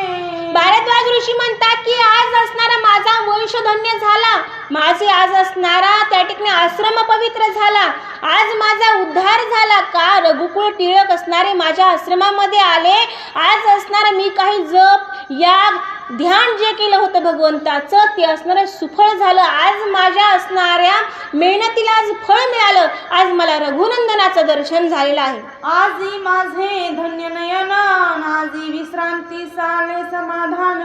भारद्वाज ऋषी म्हणतात की आज असणारा माझा वंश धन्य झाला, माझे आज असणारा त्या ठिकाणी आश्रम पवित्र झाला, आज माझा उद्धार झाला. का? रघुकुळ टिळक असणारे माझ्या आश्रमामध्ये आले. आज असणारा मी काही जप याग ध्यान जे केलं होतं भगवंताचं, ते असणारं सुफळ झालं. आज माझ्या असणाऱ्या मेहनतीला आज फळ मिळालं. आज मला रघुनंदनाचं दर्शन झालेलं आहे.
आजी माझे धन्य नयन, आजी विश्रांती साले समाधान,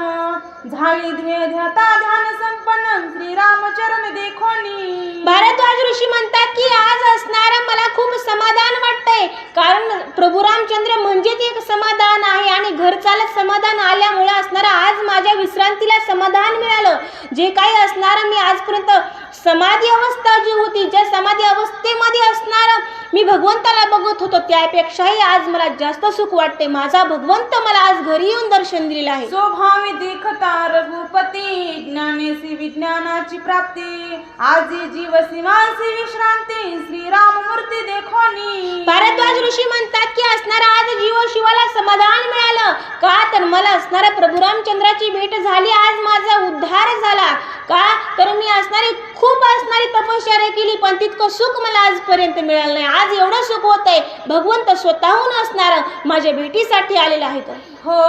झाली ध्येय ध्याता ध्यान संपन्न, श्रीरामचरण देखोनी.
भारद्वाज ऋषी म्हणतात की आज असणारं मला खूप समाधान वाटतंय, कारण प्रभू रामचंद्र म्हणजेच एक समाधान आहे आणि घर चालत समाधान आल्यामुळे असणारं आज माझ्या विश्रांतीला समाधान मिळालं. जे काही असणारं मी आजपर्यंत समाधी अवस्था जी होती, ज्या समाधी अवस्थेमध्ये असणारं मी भगवंताला बघत होतो त्यापेक्षाही आज मला जास्त सुख वाटते. माझा भगवंत मला आज घरी येऊन दर्शन दिलेलं आहे.
स्वभावी देखता रघुपती ज्ञानेसी विज्ञानाची प्राप्ती आजी जीव सीमासी विश्रांती श्रीराम मूर्ती देखोनी.
भारद्वाज ऋषी म्हणतात की असणारा आज जीव शिवाला समाधान मिळालं का तर मला असणारा प्रभू रामचंद्राची भेट झाली. आज माझा उद्धार झाला का तर मी असणारी खूप असणारी तपश्चर्या केली पण तितकं सुख मला आजपर्यंत मिळालं नाही. आज एवढं सुख होत आहे भगवंत स्वतःहून असणार माझ्या भेटीसाठी आलेला आहे.
हो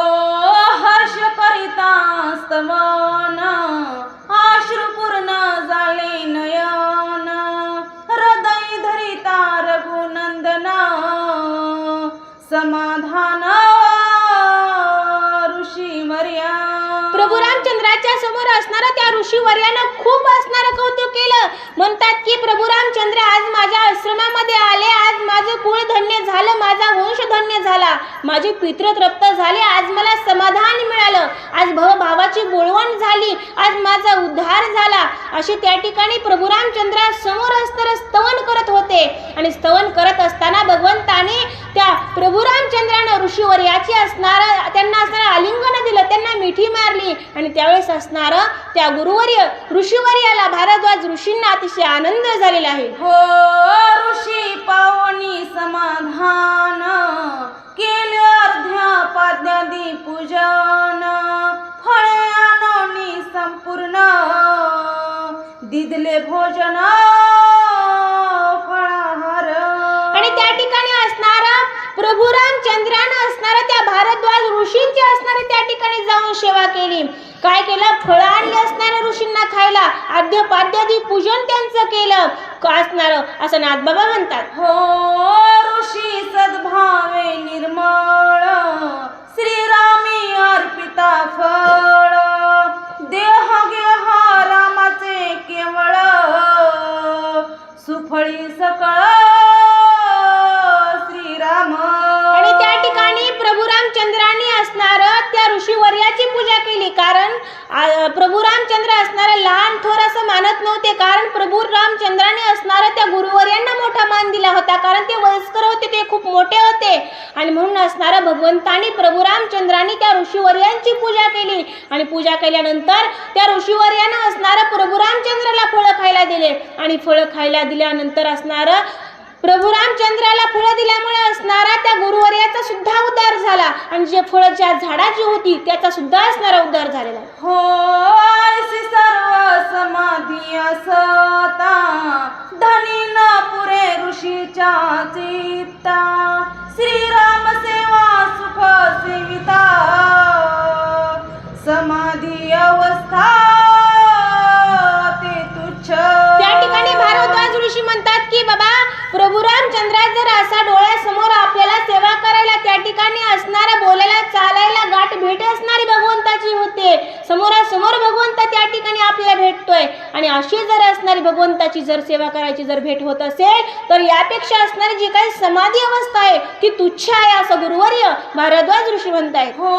हर्ष करिता स्तवन अश्रुपूर्ण झाले नयन हृदय धरिता रघुनंदन समाधान ऋषीवर्या.
प्रभू रामचंद्राच्या समोर असणारा त्या ऋषीवर्यानं खूप असणारं कौतुक केलं. म्हणतात की प्रभू रामचंद्र आज माझ्या आश्रमामध्ये आले. आज माझं कुळ धन्य झालं, माझा वंश धन्य झाला, माझे पितृ तृप्त झाले, आज मला समाधान मिळालं, आज भावाची बोलवण झाली, आज माझा उद्धार झाला. असे त्या ठिकाणी प्रभू रामचंद्रा समोर असणारं स्तवन करत होते. आणि स्तवन करत असताना भगवंताने त्या प्रभू रामचंद्रानं ऋषीवर्याची असणारं त्यांना असणारं आलिंगन दिलं, त्यांना मिठी मारली. आणि त्यावेळेस असणारं त्या गुरुवर्य ऋषीवर्याला भारद्वाज ऋषींना अतिशय आनंद झालेला आहे.
हो ऋषी पावनी समाधान केले अर्ध्या पाद्यादी पूजन फळे आणोनी संपूर्ण दिदले भोजन फळाहार.
आणि त्या ठिकाणी असणारा प्रभू रामचंद्रानं असणारा त्या भारद्वाज ऋषींची असणारे त्या ठिकाणी जाऊन सेवा केली. काय केलं? फळं आणली असणाऱ्या ऋषींना खायला, आद्य पाद्यादी पूजन त्यांचं केलं असणारं असं नाथबाबा म्हणतात.
हो ऋषी सद्भावे निर्मळ श्रीरामी अर्पिता फळ देह गेहा रामाचे केवळ सुफळी सकळ श्रीराम.
आणि त्या ठिकाणी प्रभू रामचंद्रांनी असणारं त्या ऋषीवर्याची पूजा केली. कारण प्रभू रामचंद्र असणारं लहान थोर असं मानत नव्हते. कारण प्रभू रामचंद्राने असणारं त्या गुरुवर्यांना मोठा मान दिला होता. कारण ते वयस्कर होते, ते खूप मोठे होते. आणि म्हणून असणारं भगवंतानी प्रभू रामचंद्रांनी त्या ऋषीवर्यांची पूजा केली. आणि पूजा केल्यानंतर त्या ऋषीवर्यानं असणारं प्रभू रामचंद्राला फळं खायला दिले. आणि फळं खायला दिल्यानंतर असणारं प्रभू रामचंद्राला फळं दिल्यामुळे असणारा त्या गुरुवर्याचा सुद्धा उद्धार झाला. आणि जे फळं ज्या झाडाची होती त्याचा सुद्धा असणारा उद्धार झालेला.
हो ऐसी सर्व समाधी असता धनी न पुरे ऋषीच्या चित्ता श्रीराम सेवा सुख सेविता समाधी अवस्था ते तुच्छ.
त्या ठिकाणी भारद्वाज ऋषी म्हणतात की बाबा प्रभू रामचंद्र जर असा डोळ्यासमोर आपल्याला सेवा करायला त्या ठिकाणी असणारा बोलायला चालायला गाठ भेट असणारी भगवंताची होते. समोरासमोर भगवंत त्या ठिकाणी आपल्याला भेटतोय. आणि अशी जर असणारी भगवंताची जर सेवा करायची जर भेट होत असेल तर यापेक्षा असणारी जी काही समाधी अवस्था आहे ती तुच्छ आहे असं गुरुवर्य भारद्वाज ऋषी म्हणतायत.
हो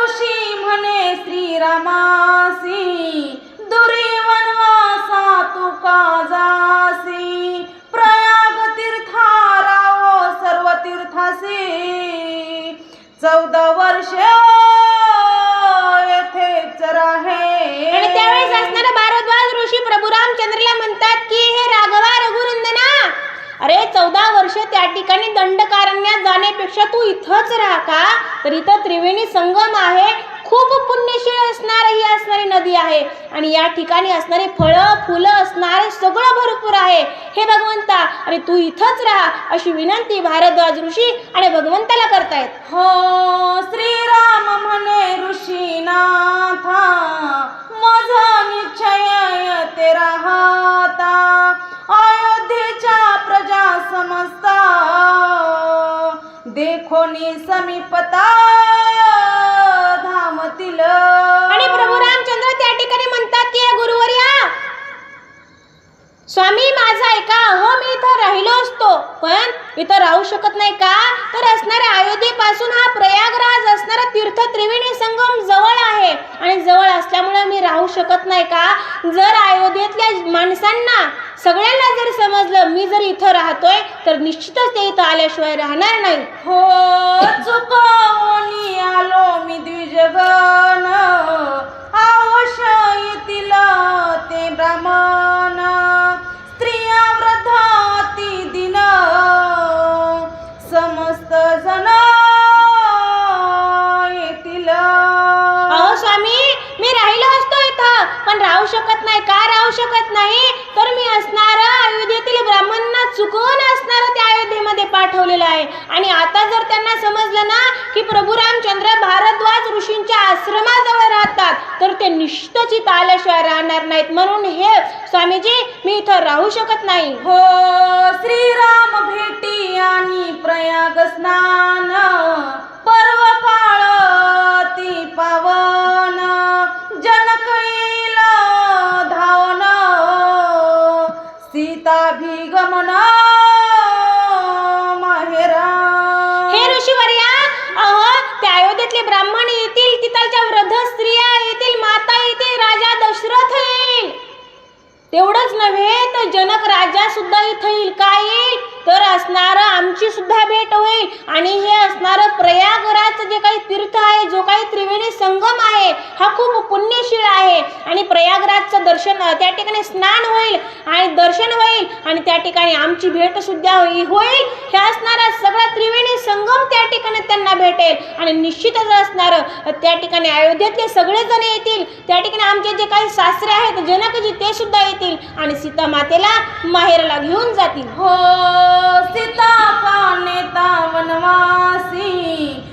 ऋषी म्हणे श्रीरामासी दुरी वनवासा तू का जासी प्रयाग तीर्थारावो सर्व तीर्थासी 14 वर्ष येथेच राहे.
आणि त्यावेळेस असणारा भारद्वाज ऋषी प्रभू रामचंद्रला म्हणतात की हे राघवा रघुनंदना, अरे 14 वर्ष त्या ठिकाणी दंडकारण्यात जाण्यापेक्षा तू इथंच राहा का? तर इथं त्रिवेणी संगम आहे, खूप पुण्यशील असणारी ही असणारी नदी आहे. आणि या ठिकाणी असणारे फळं फुलं असणारे सगळं भरपूर आहे. हे भगवंता अरे तू इथंच राहा अशी विनंती भारद्वाज ऋषी आणि भगवंताला करतायत.
हो श्रीराम म्हणे ऋषीनाथा माझा निश्चय ते राहता अयोध्येच्या प्रजा समजता देखोनी समीपता धामतील.
आणि प्रभू रामचंद्र त्या ठिकाणी म्हणतात की हे गुरुवर्या स्वामी माझा ऐका, हो मी इथं राहिलो असतो पण इथं राहू शकत नाही का? तर असणाऱ्या अयोध्येपासून हा प्रयागराज असणारा तीर्थ त्रिवेणी संगम जवळ आहे आणि जवळ असल्यामुळे मी राहू शकत नाही का? जर अयोध्येतल्या गावातल्या माणसांना सगळ्यांना जर समजलं मी जर इथं राहतोय तर निश्चितच ते इथं आल्याशिवाय राहणार नाही.
हो चुकवणी आलो मी द्विजगण अवश्य येतील ते ब्राह्मण स्त्रिया वृद्धाती दिन समस्त जण येतील.
अहो स्वामी, मी राहिलो असतो इथं पण राहू शकत नाही. का राहू शकत नाही तर मी असणार अयोध्येतील ब्राह्मणांना चुकवून असणार त्या अयोध्येमध्ये पाठवलेलं आहे. आणि आता जर त्यांना समजलं ना की प्रभू रामचंद्र भारद्वाज ऋषींच्या आश्रमाजवळ राहतात तर ते निश्चितच इथं आल्याशिवाय राहणार नाहीत. म्हणून हे स्वामीजी मी इथं राहू शकत नाही.
हो श्रीराम भेटी आणि प्रयाग स्नान पर्व काळ ती पावन जनक येईल धावन सीताभिगमन माहेरा.
हे ऋषीवर्या, अहो त्या अयोध्येतले ब्राह्मण येतील, तिथलच्या वृद्ध स्त्रिया येतील, माता येतील, राजा दशरथ येईल. तेवढंच नव्हे तर जनक राजा सुद्धा इथं येईल. काय येईल तर असणारं आमची सुद्धा भेट होईल. आणि हे असणारं प्रयागराजचं जे काही तीर्थ आहे, जो काही त्रिवेणी संगम आहे, हा खूप पुण्यशील आहे. आणि प्रयागराजचं दर्शन, त्या ठिकाणी स्नान होईल आणि दर्शन होईल आणि त्या ठिकाणी आमची भेट सुद्धा होईल. हे असणारा सगळा त्रिवेणी संगम त्या ठिकाणी त्यांना भेटेल. आणि निश्चितच असणारं त्या ठिकाणी अयोध्येतले सगळेजण येतील. त्या ठिकाणी आमचे जे काही सासरे आहेत जनकजी ते सुद्धा येतील आणि सीता मातेला माहेरला घेऊन जातील.
हो सीता का नेता वनवासी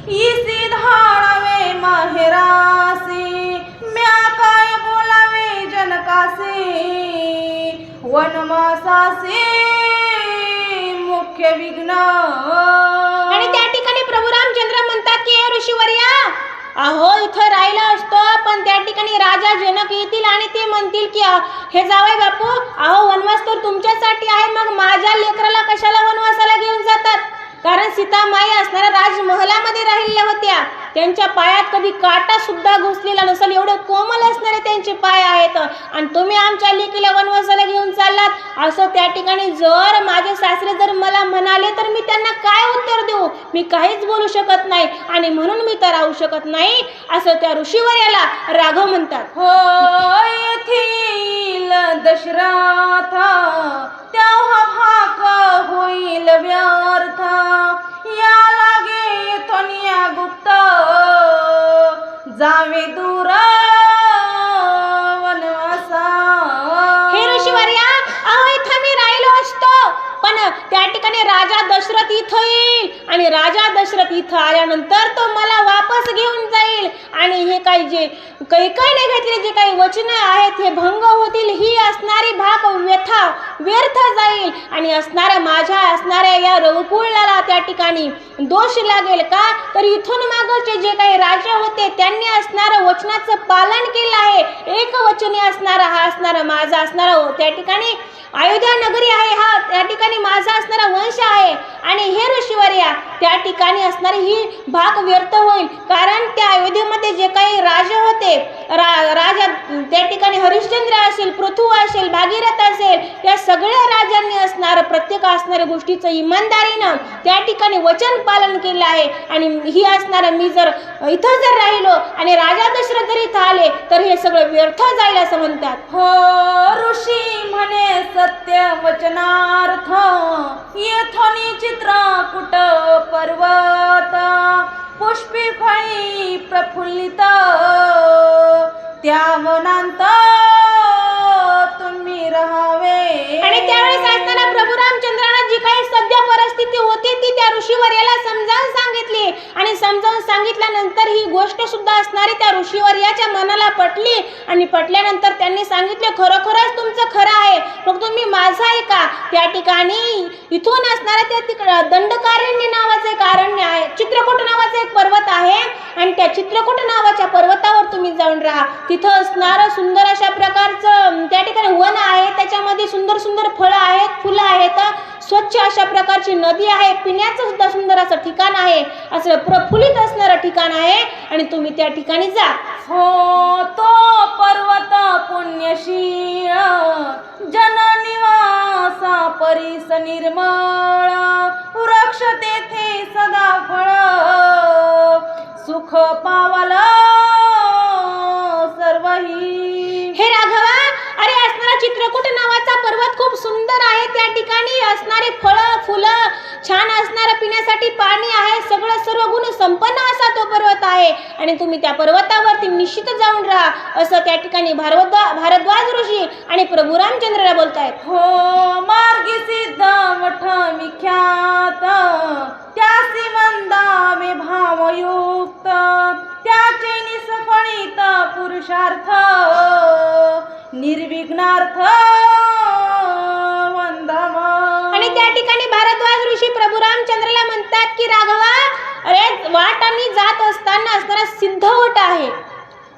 इसी धाडावे माहेरासी म्या काय बोलावे जनकासी वनवासासी मुख्य विघ्न.
आणि त्या ठिकाणी प्रभू रामचंद्र म्हणतात की हे ऋषीवर्या, अहो इथं राहिला असतो पण त्या ठिकाणी राजा जनक येतील आणि ते म्हणतील की हे जावई बापू, अहो वनवास तर तुमच्यासाठी आहे, मग माझ्या लेकराला कशाला वनवासाला घेऊन जातात. कारण सीतामाई असणाऱ्या राजमहलामध्ये राहिलेल्या होत्या. त्यांच्या पायात कधी काटा सुद्धा घुसलेला नसेल, एवढे कोमल असणारे त्यांचे पाय आहेत. आणि तुम्ही आमच्या लेकीला वनवासाला घेऊन चाललात, असं त्या ठिकाणी जर माझे सासरे जर मला म्हणाले तर मी त्यांना काय उत्तर देऊ. मी काहीच बोलू शकत नाही आणि म्हणून मी तर राहू शकत नाही, असं त्या ऋषीवर्याला राघव म्हणतात.
हो येथील दशरथ तेव्हा भाक होईल व्यर्थ या लागे थोनिया गुप्त जावे दूर वनवासा.
हे ऋषीवर्या, अहो इथं मी राहिलो असतो पण त्या ठिकाणी राजा दशरथ इथं येईल आणि राजा दशरथ इथं आल्यानंतर तो मला वापस घेऊन जाईल. आणि हे काही जे कैकेयीने घेतले जे काही वचन आहेत हे भंग होतील. ही असणारी भाग व्यथा व्यर्थ जाईल आणि माझ्या असणाऱ्या या रघुकुळाला त्या ठिकाणी दोष लागेल. का तर इथून मागचे जे काही राजा होते त्यांनी असणारं वचनाचं पालन केलं आहे. एक वचनी असणारा हा असणारा माझा असणारा त्या ठिकाणी अयोध्या नगरी आहे, हा त्या ठिकाणी माझा असणारा वंश आहे. आणि हे ऋषीवर्या, त्या ठिकाणी असणारी ही भाग व्यर्थ होईल. कारण त्या अयोध्येमध्ये जे काही राजा होते, राजा त्या ठिकाणी हरिश्चंद्र असेल, पृथू असेल, भागीरथ असेल, या सगळ्या राजांनी असणारं प्रत्येक असणाऱ्या गोष्टीचं इमानदारीनं त्या ठिकाणी वचन पालन केलं आहे. आणि ही असणारं मी जर इथं जर राहिलो आणि राजा दशरथ जर इथं आले तर हे सगळं व्यर्थ जाईल असं म्हणतात.
हो ऋषी म्हणे सत्य वचनार्थ येथोनी चित्रकूट पर्वत पुष्पी फळी प्रफुल्लित त्या वनांत तुम्ही राहावे.
आणि त्यावेळेस असताना प्रभू रामचंद्रांना जी काही सध्या परिस्थिती होती ती त्या ऋषीवर्याला समजावून सांगितली. आणि समजावून सांगितल्यानंतर ही गोष्ट सुद्धा असणारी त्या ऋषीवर्याच्या मनाला पटली. आणि पटल्यानंतर त्यांनी सांगितले खरोखरच तुमचं खरं आहे, मग तुम्ही माझं ऐका. त्या ठिकाणी इथून असणाऱ्या त्या तिकडं दंडकारण्य नावाचं एक अरण्य आहे, चित्रकूट नावाचा एक पर्वत आहे आणि त्या चित्रकूट नावाच्या पर्वतावर तुम्ही जाऊन राहा. तिथं असणारं सुंदर अशा प्रकारचं त्या ठिकाणी वन आहे, त्याच्यामध्ये सुंदर सुंदर फळं आहेत, फुलं आहेत, स्वच्छ अशा प्रकारची नदी आहे, पिण्याचं सुद्धा सुंदर असं ठिकाण आहे, असं प्रफुल्लित असणारं ठिकाण आहे आणि तुम्ही त्या ठिकाणी जा.
हो तो पर्वत पुण्यशील परिस निर्मळ वृक्ष तेथे सदा फळ सुख पावला सर्वही.
हे राघवा, अरे असणारा चित्रकूट नावाचा पर्वत खूप सुंदर आहे. त्या ठिकाणी असणारे फळं फुलं, छान असणारं पिण्यासाठी पाणी आहे, सगळं सर्व गुण संपन्न असा तो पर्वत आहे आणि तुम्ही त्या पर्वतावरती निश्चित जाऊन राहा, असं त्या ठिकाणी भारद्वाज ऋषी आणि प्रभू रामचंद्राला बोलतायत.
हो मार्गी सिद्ध मठ विख्यात त्यासी मंदावे भावयुक्त त्याचे निसफळित पुरुषार्थ निर्विघ्नार्थ वंदम.
आणि त्या ठिकाणी भारद्वाज ऋषी प्रभू रामचंद्राला म्हणतात की राघवा, अरे वाटांनी जात असताना असणारा सिद्धवट आहे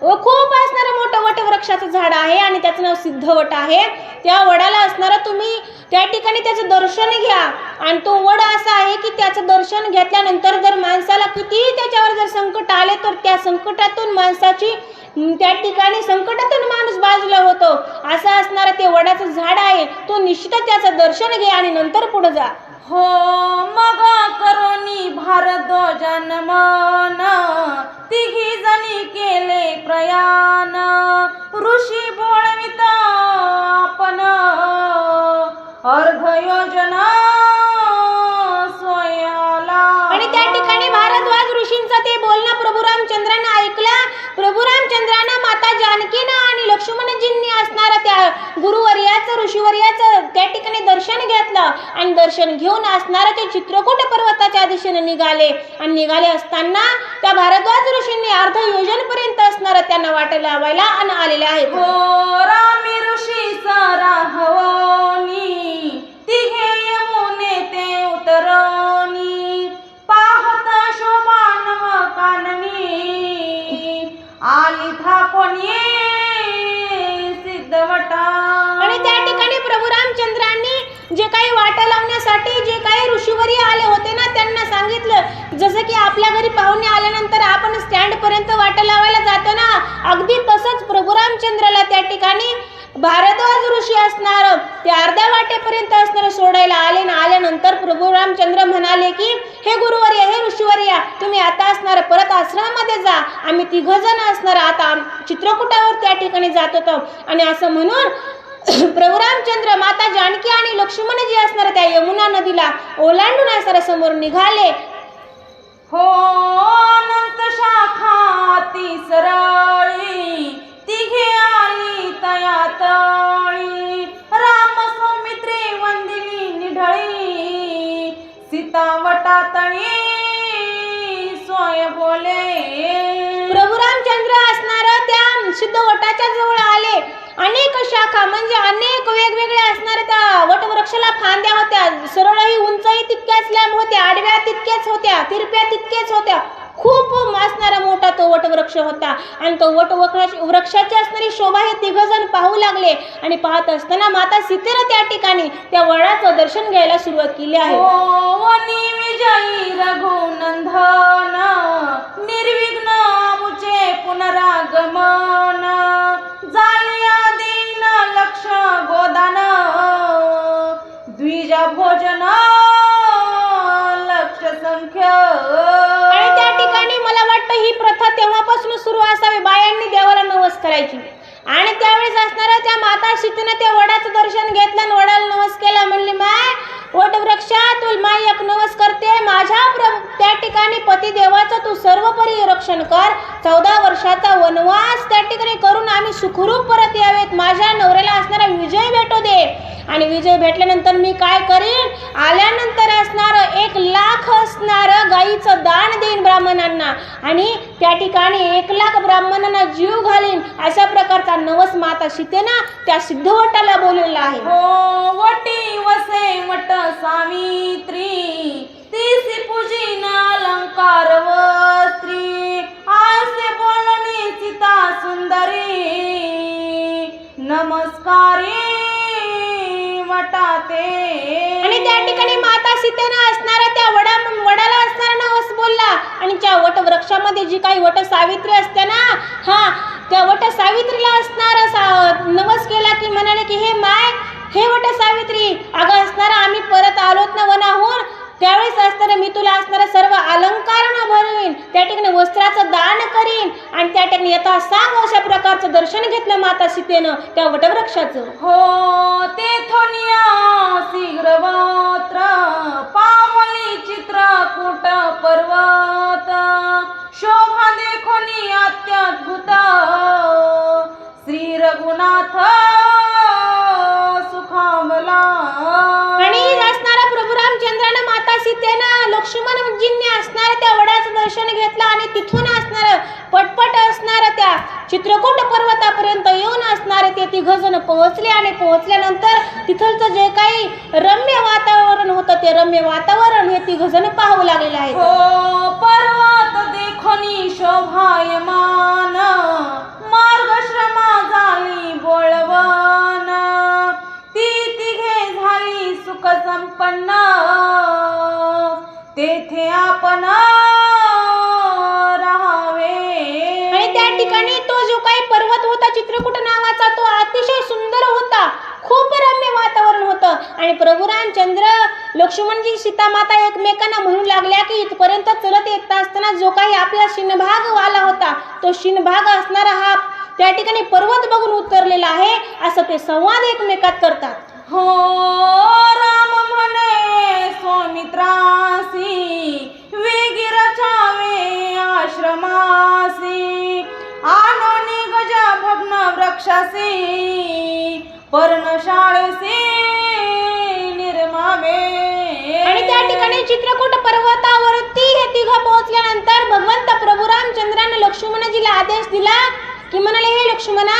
व खूप असणारं मोठं वटवृक्षाचं झाड आहे आणि त्याचं नाव सिद्धवट आहे. त्या वडाला असणारं तुम्ही त्या ठिकाणी त्याचं दर्शन घ्या आणि तो वड असा आहे की त्याचं दर्शन घेतल्यानंतर जर माणसाला कितीही त्याच्यावर जर संकट आले तर त्या संकटातून माणसाची त्या ठिकाणी संकटातून माणूस बाजूला होतो, असं असणारं ते वडाचं झाड आहे. तो निश्चितच त्याचं दर्शन घे आणि नंतर पुढे जा.
हो मग करोनी भारद्वाजन मन तिघी जणी केले प्रयाण ऋषी बोलवित आपण अर्ध योजना सोयाला.
आणि त्या ठिकाणी भारद्वाज ऋषींचं ते बोलणं प्रभू रामचंद्रानं ऐकला. प्रभू रामचंद्रानं माता जानकीनं आणि लक्ष्मणजींनी असणारं त्या गुरुवर्याचं ऋषीवर्याचं त्या ठिकाणी दर्शन घेतलं आणि दर्शन घेऊन असणारं ते चित्रकूट पर्वताच्या दिशेने निघाले आणि निघाले असताना त्या भारद्वाज ऋषींनी अर्ध योजनपर्यंत असणारं त्यांना वाट लावायला आणि आलेले आहेत.
हो रामी ऋषी सराहवनी तिघे यमुने ते उतरणी पाहत शोभानव काननी आली ठाकोनी सिद्धवटा.
आणि त्या ठिकाणी प्रभू रामचंद्रांनी जे काही वाटा लावण्यासाठी जे काही ऋषीवर्य आले होते ना, त्यांना सांगितलं जसं की आपल्या घरी पाहुणे आल्यानंतर आपण स्टँड पर्यंत वाटा लावायला जातो ना, अगदी तसंच प्रभू रामचंद्राला त्या ठिकाणी भारद्वाज ऋषी असणार ते अर्ध्या वाटेपर्यंत असणार सोडायला आले ना. आल्यानंतर प्रभू रामचंद्र म्हणाले की हे गुरुवर्य, हे ऋषीवर्य, तुम्ही आता असणार परत आश्रमामध्ये जा, आम्ही तिघजण असणार आता चित्रकूटावर त्या ठिकाणी जात होतो. आणि असं म्हणून प्रभू रामचंद्र, माता जानकी आणि लक्ष्मण जी असणार त्या यमुना नदीला ओलांडून असणार समोर निघाले.
हो अनंत शाखा ती सरळी तिघे आली तया तळी राम सौमित्रे वंदिली निढळी सीता वटातळी सोय बोले.
प्रभू रामचंद्र असणार त्या सिद्धवटाच्या जवळ आले. अनेक शाखा म्हणजे अनेक वेगवेगळ्या असणाऱ्या त्या वटवृक्षाला फांद्या होत्या, सरळही उंचही तितक्याच लांब होत्या, आडव्या तितक्याच होत्या, तिरप्या तितक्याच होत्या. खूप असणारा मोठा तो वटवृक्ष होता आणि तो वटवृक्षाची असणारी शोभा हे तिघजण पाहू लागले. आणि पाहत असताना माता सीतेनं त्या ठिकाणी त्या वडाचं दर्शन घ्यायला सुरुवात केली आहे.
वनी विजयी रघुनंदन निर्विघ्न मुचे पुनरागमन जालिया दीन लक्ष गोदान द्विज भोजन लक्ष संख्य.
आणि त्या ठिकाणी मला वाटतं ही प्रथा तेव्हापासून सुरू असावी, बायांनी देवाला नवस करायची. आणि त्यावेळेस असणाऱ्या त्या माता सीतेनं त्या वडाचं दर्शन घेतलं आणि वडाला नवस केला. म्हणली माय वटवृक्षा, तू माय एक नवस करते, माझ्या त्या ठिकाणी पतिदेवाचं तू सर्वपरी रक्षण कर. 14 वर्षाचा वनवास त्या ठिकाणी करून आम्ही सुखरूप परत यावेत, माझ्या नवऱ्याला असणारा विजय भेटू दे. आणि विजय भेटल्यानंतर मी काय करीन, आल्यानंतर असणार 1,00,000 असणार गाईचं दान देईन ब्राह्मणांना आणि त्या ठिकाणी 1,00,000 ब्राह्मणांना जीव घालीन. अशा प्रकारचा नवस माता सीतेनं त्या सिद्धवटाला बोललेला आहे.
हो वटी वसे वट सावित्री तिसी पूजिन अलंकार वस्त्री आसे बोलणी सीता सुंदरी नमस्कारी वटाते.
आणि त्या ठिकाणी माता सीतेनं असणारा त्या वडाला असणारा नवस बोलला आणि त्या वटवृक्षामध्ये जी काही वट सावित्री असते ना, त्या वट सावित्रीला असणारा नवस केला की म्हणाले की हे माय
हे वट सावित्री, अगं असणारा आम्ही परत आलोत ना वनाहून, त्यावेळेस असताना मी तुला असणारा सर्व अलंकारानं भरवीन, त्या ठिकाणी वस्त्राचं दान करीन आणि त्या ठिकाणी यथा सांग अशा प्रकारचं दर्शन घेतलं माता सीतेनं त्या वटवृक्षाचं.
हो तेथोनिया शीघ्रवत्र पावली चित्रकूट पर्वत, शोभा देखोनी अत्याद्भुत श्री रघुनाथ सुखावला.
आणि असणारा प्रभू रामचंद्रानं माता सीतेनं लक्ष्मणजींनी असणाऱ्या त्या वडाचं दर्शन घेतलं आणि तिथून असणारं पटपट असणारं त्या चित्रकूट पर्वतापर्यंत येऊन असणारे ते तिघजण पोहोचले आणि पोहोचल्यानंतर तिथलचं जे काही रम्य वातावरण होतं ते रम्य वातावरण हे तिघजण पाहू लागलेले आहेत.
हो पर्वत देखोनी शोभायमान, मार्गश्रमा झाली बोळवण, ती तिघे झाली सुख संपन्न, तेथे आपण राहावे.
आणि त्या ठिकाणी तो जो काही पर्वत होता चित्रकूट नावाचा, तो अतिशय सुंदर होता, खूप रम्य वातावरण होतं. आणि प्रभू रामचंद्र लक्ष्मणजी सीता माता एकमेकांना म्हणू लागल्या की इथपर्यंत चलत येत असताना जो काही आपला शिनभाग वाला होता तो शिनभाग असणारा हा त्या ठिकाणी पर्वत बघून उतरलेला आहे, असं ते संवाद एकमेकात करतात.
हो राम म्हणे सौमित्रासी, वेगी रचावे आश्रमासी, आनोनी गज भग्न वृक्षासी, पर्णशाळेसी निर्मावे.
आणि त्या ठिकाणी चित्रकूट पर्वतावरती हे तिघं पोहोचल्यानंतर भगवंत प्रभू रामचंद्राने लक्ष्मणजीला आदेश दिला की म्हणाले, हे लक्ष्मणा,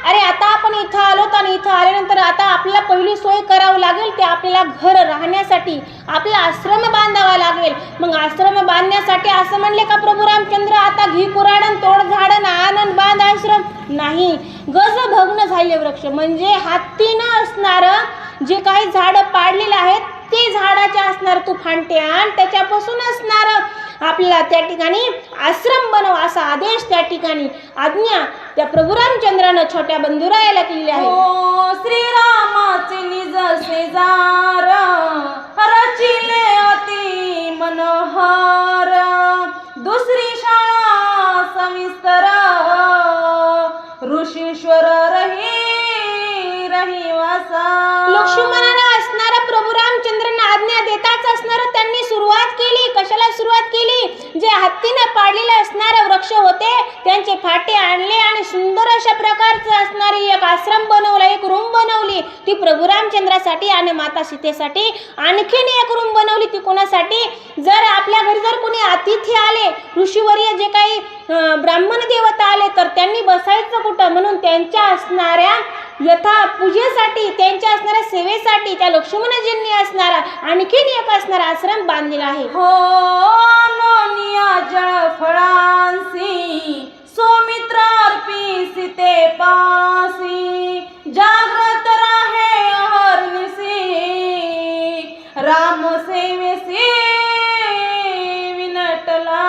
अरे आता आपण इथं आलोत आणि इथं आल्यानंतर आता आपल्याला पहिली सोय करावं लागेल ते आपल्याला घर राहण्यासाठी आपला आश्रम बांधावा लागेल. मग आश्रम बांधण्यासाठी असं म्हणले का प्रभू रामचंद्र आता घी कुराडन तोड झाडन आनंद बांध आश्रम नाही, गज भग्न झाले वृक्ष म्हणजे हत्तीनं असणारं जे काही झाडं पाडलेलं आहेत ते झाडाचे असणार तू फांटे आण, त्याच्यापासून असणारं आपल्याला त्या ठिकाणी आश्रम बनव असा आदेश त्या ठिकाणी आज्ञा त्या प्रभू रामचंद्रानं छोट्या बंधुरायाला केली आहे.
हो श्रीरामाचे निज शेजार, रचिले अति मनोहर, दुसरी शाळा सविस्तर, ऋषीश्वर रहिवासा.
लक्ष्मणाला असणारा प्रभू रामचंद्रांना आज्ञा देताच असणार त्यांनी सुरुवात केली. कशाला सुरुवात केली? जे हत्तीनं पाडलेले असणारे वृक्ष होते त्यांचे फाटे आणले आणि सुंदर अशा प्रकारचं असणारी एक आश्रम बनवला, एक रूम बनवली ती प्रभू रामचंद्रासाठी आणि माता सीतेसाठी. आणखीन एक रूम बनवली ती कोणासाठी? जर आपल्या घरी जर कोणी अतिथी आले, ऋषीवर्य जे काही ब्राह्मण देवता आले तर त्यांनी बसायचं कुठं, म्हणून त्यांच्या असणाऱ्या यथा पूजेसाठी त्यांच्या असणाऱ्या सेवेसाठी त्या लक्ष्मणजींनी असणारा आणखीन एक असणारा आश्रम बांधलेला आहे.
हो नोनिया जळ फळांसी, सौमित्रार्पी सीते पासी, जागृत राहे अहर्निसी, राम सेवेसी विनटला.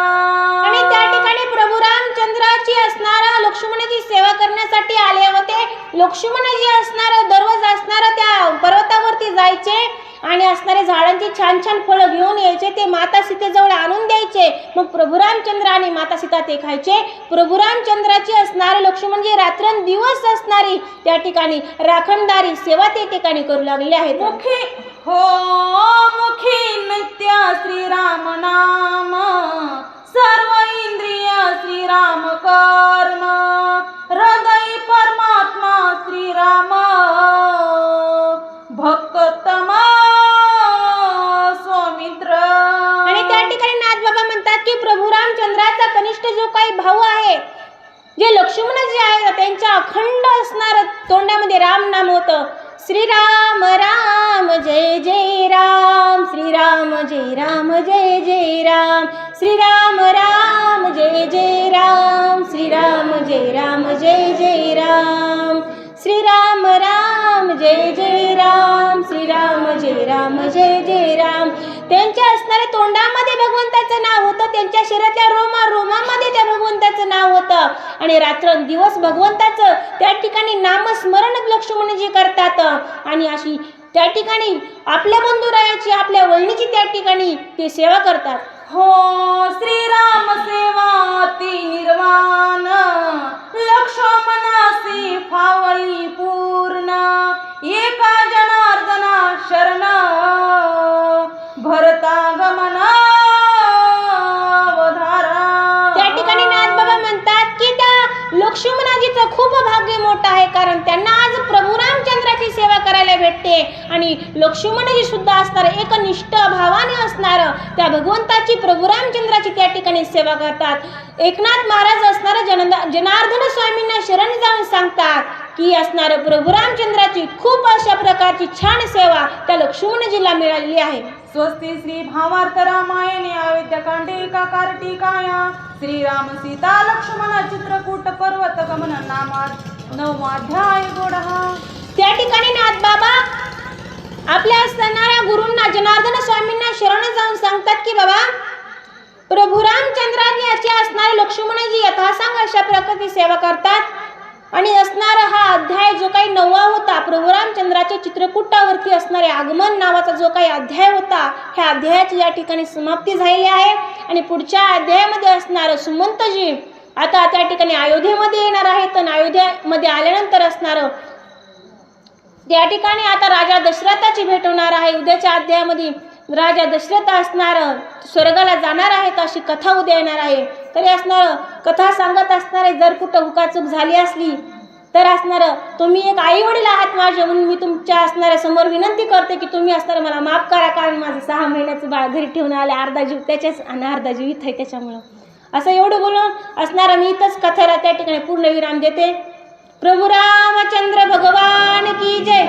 आणि त्या ठिकाणी प्रभू रामचंद्राची असणारा लक्ष्मणजी सेवा करण्यासाठी आले होते. लक्ष्मणजी असणारा दररोज असणारा त्या पर्वतावरती जायचे आणि असणारे झाडांची छान छान फळं घेऊन यायचे, ते माता सीतेजवळ आणून द्यायचे. मग प्रभू रामचंद्र आणि माता सीता ते खायचे. प्रभू रामचंद्राची असणारे लक्ष्मणजी रात्रंदिवस असणारी त्या ठिकाणी राखणदारी सेवा ते ठिकाणी करू लागले आहेत.
मुखी हो मुखी नित्य श्रीराम नाम, सर्व इंद्रिय श्रीराम कर्म, हृदय परमात्मा श्रीराम, भक्तोत्तम सौमित्र.
आणि त्या ठिकाणी नाथबाबा म्हणतात की प्रभू रामचंद्राचा कनिष्ठ जो काही भाऊ आहे, जे लक्ष्मण जे आहे त्यांच्या अखंड असणार तोंडामध्ये राम नाम होतं. श्रीराम राम जय जय राम, श्रीराम जय राम जय जय राम, श्रीराम राम जय जय राम, श्रीराम जय राम जय जय राम, श्रीराम राम जय जय राम, श्रीराम जय राम जय जय राम.
त्यांच्या असणाऱ्या तोंडामध्ये भगवंताचं नाव होतं, त्यांच्या शरीरातल्या रोमामध्ये त्या भगवंताचं नाव होतं आणि रात्रंदिवस भगवंताचं त्या ठिकाणी नामस्मरण लक्ष्मणजी करतात आणि अशी त्या ठिकाणी आपल्या बंधुरायाची आपल्या वहिनीची त्या ठिकाणी ते सेवा करतात.
हो श्रीराम सेवा ती निर्वाण लक्ष्मणासी फावली पूर्ण एका जनार्दना शरण भरता गमना वधारा.
त्या ठिकाणी नाथबाबा म्हणतात की त्या लक्ष्मणाजीचं खूप भाग्य मोठं आहे, कारण त्यांना आज प्रभू रामचंद्राची सेवा करायला भेटते आणि लक्ष्मणजी सुद्धा असणार एकनिष्ठ भावाने असणार त्या भगवंताची प्रभू रामचंद्राची त्या ठिकाणी सेवा करतात. एकनाथ महाराज असणार जनार्दन स्वामींना शरण जाऊन सांगतात की असणार प्रभू रामचंद्राची खूप अशा प्रकारची छान सेवा त्या लक्ष्मणजीला मिळालेली आहे.
स्वस्ती श्री भावार्थ रामायणे अयोध्याकांडे एकाकार टीकाया श्रीराम सीता लक्ष्मण चित्रकूट पर्वत गमन नामात 9वा अध्याय गोडहा.
त्या ठिकाणी नाथबाबा आपल्या असणाऱ्या गुरूंना जनार्दन स्वामींना शरण जाऊन सांगतात की बाबा प्रभू रामचंद्राजी याचे असणारे लक्ष्मणजी यथासांग अशा प्रकारची सेवा करतात आणि असणारा हा अध्याय जो काही 9वा होता प्रभू रामचंद्राच्या चित्रकूटावरती असणारे आगमन नावाचा जो काही अध्याय होता ह्या अध्यायाची या ठिकाणी समाप्ती झालेली आहे आणि पुढच्या अध्यायामध्ये असणारं सुमंतजी आता त्या ठिकाणी अयोध्येमध्ये येणार आहेत आणि अयोध्येमध्ये आल्यानंतर असणारं त्या ठिकाणी आता राजा दशरथाची भेट होणार आहे. उद्याच्या अध्यायामध्ये राजा दशरथ असणार स्वर्गाला जाणार आहेत अशी कथा उद्या येणार आहे. तरी असणार कथा सांगत असणारे जर कुठं हुकाचूक झाली असली तर असणार तुम्ही एक आई वडील आहात माझे, म्हणून मी तुमच्या असणाऱ्या समोर विनंती करते की तुम्ही असणार मला माफ करा, कारण माझं 6 महिन्याचं बाळ घरी ठेवून आले, अर्धा जीव त्याच्याच आणि अर्धा जीव इथं आहे त्याच्यामुळं असं एवढं बोलून असणार मी इथंच कथेला त्या ठिकाणी पूर्ण विराम देते. प्रभू रामचंद्र भगवान की जय.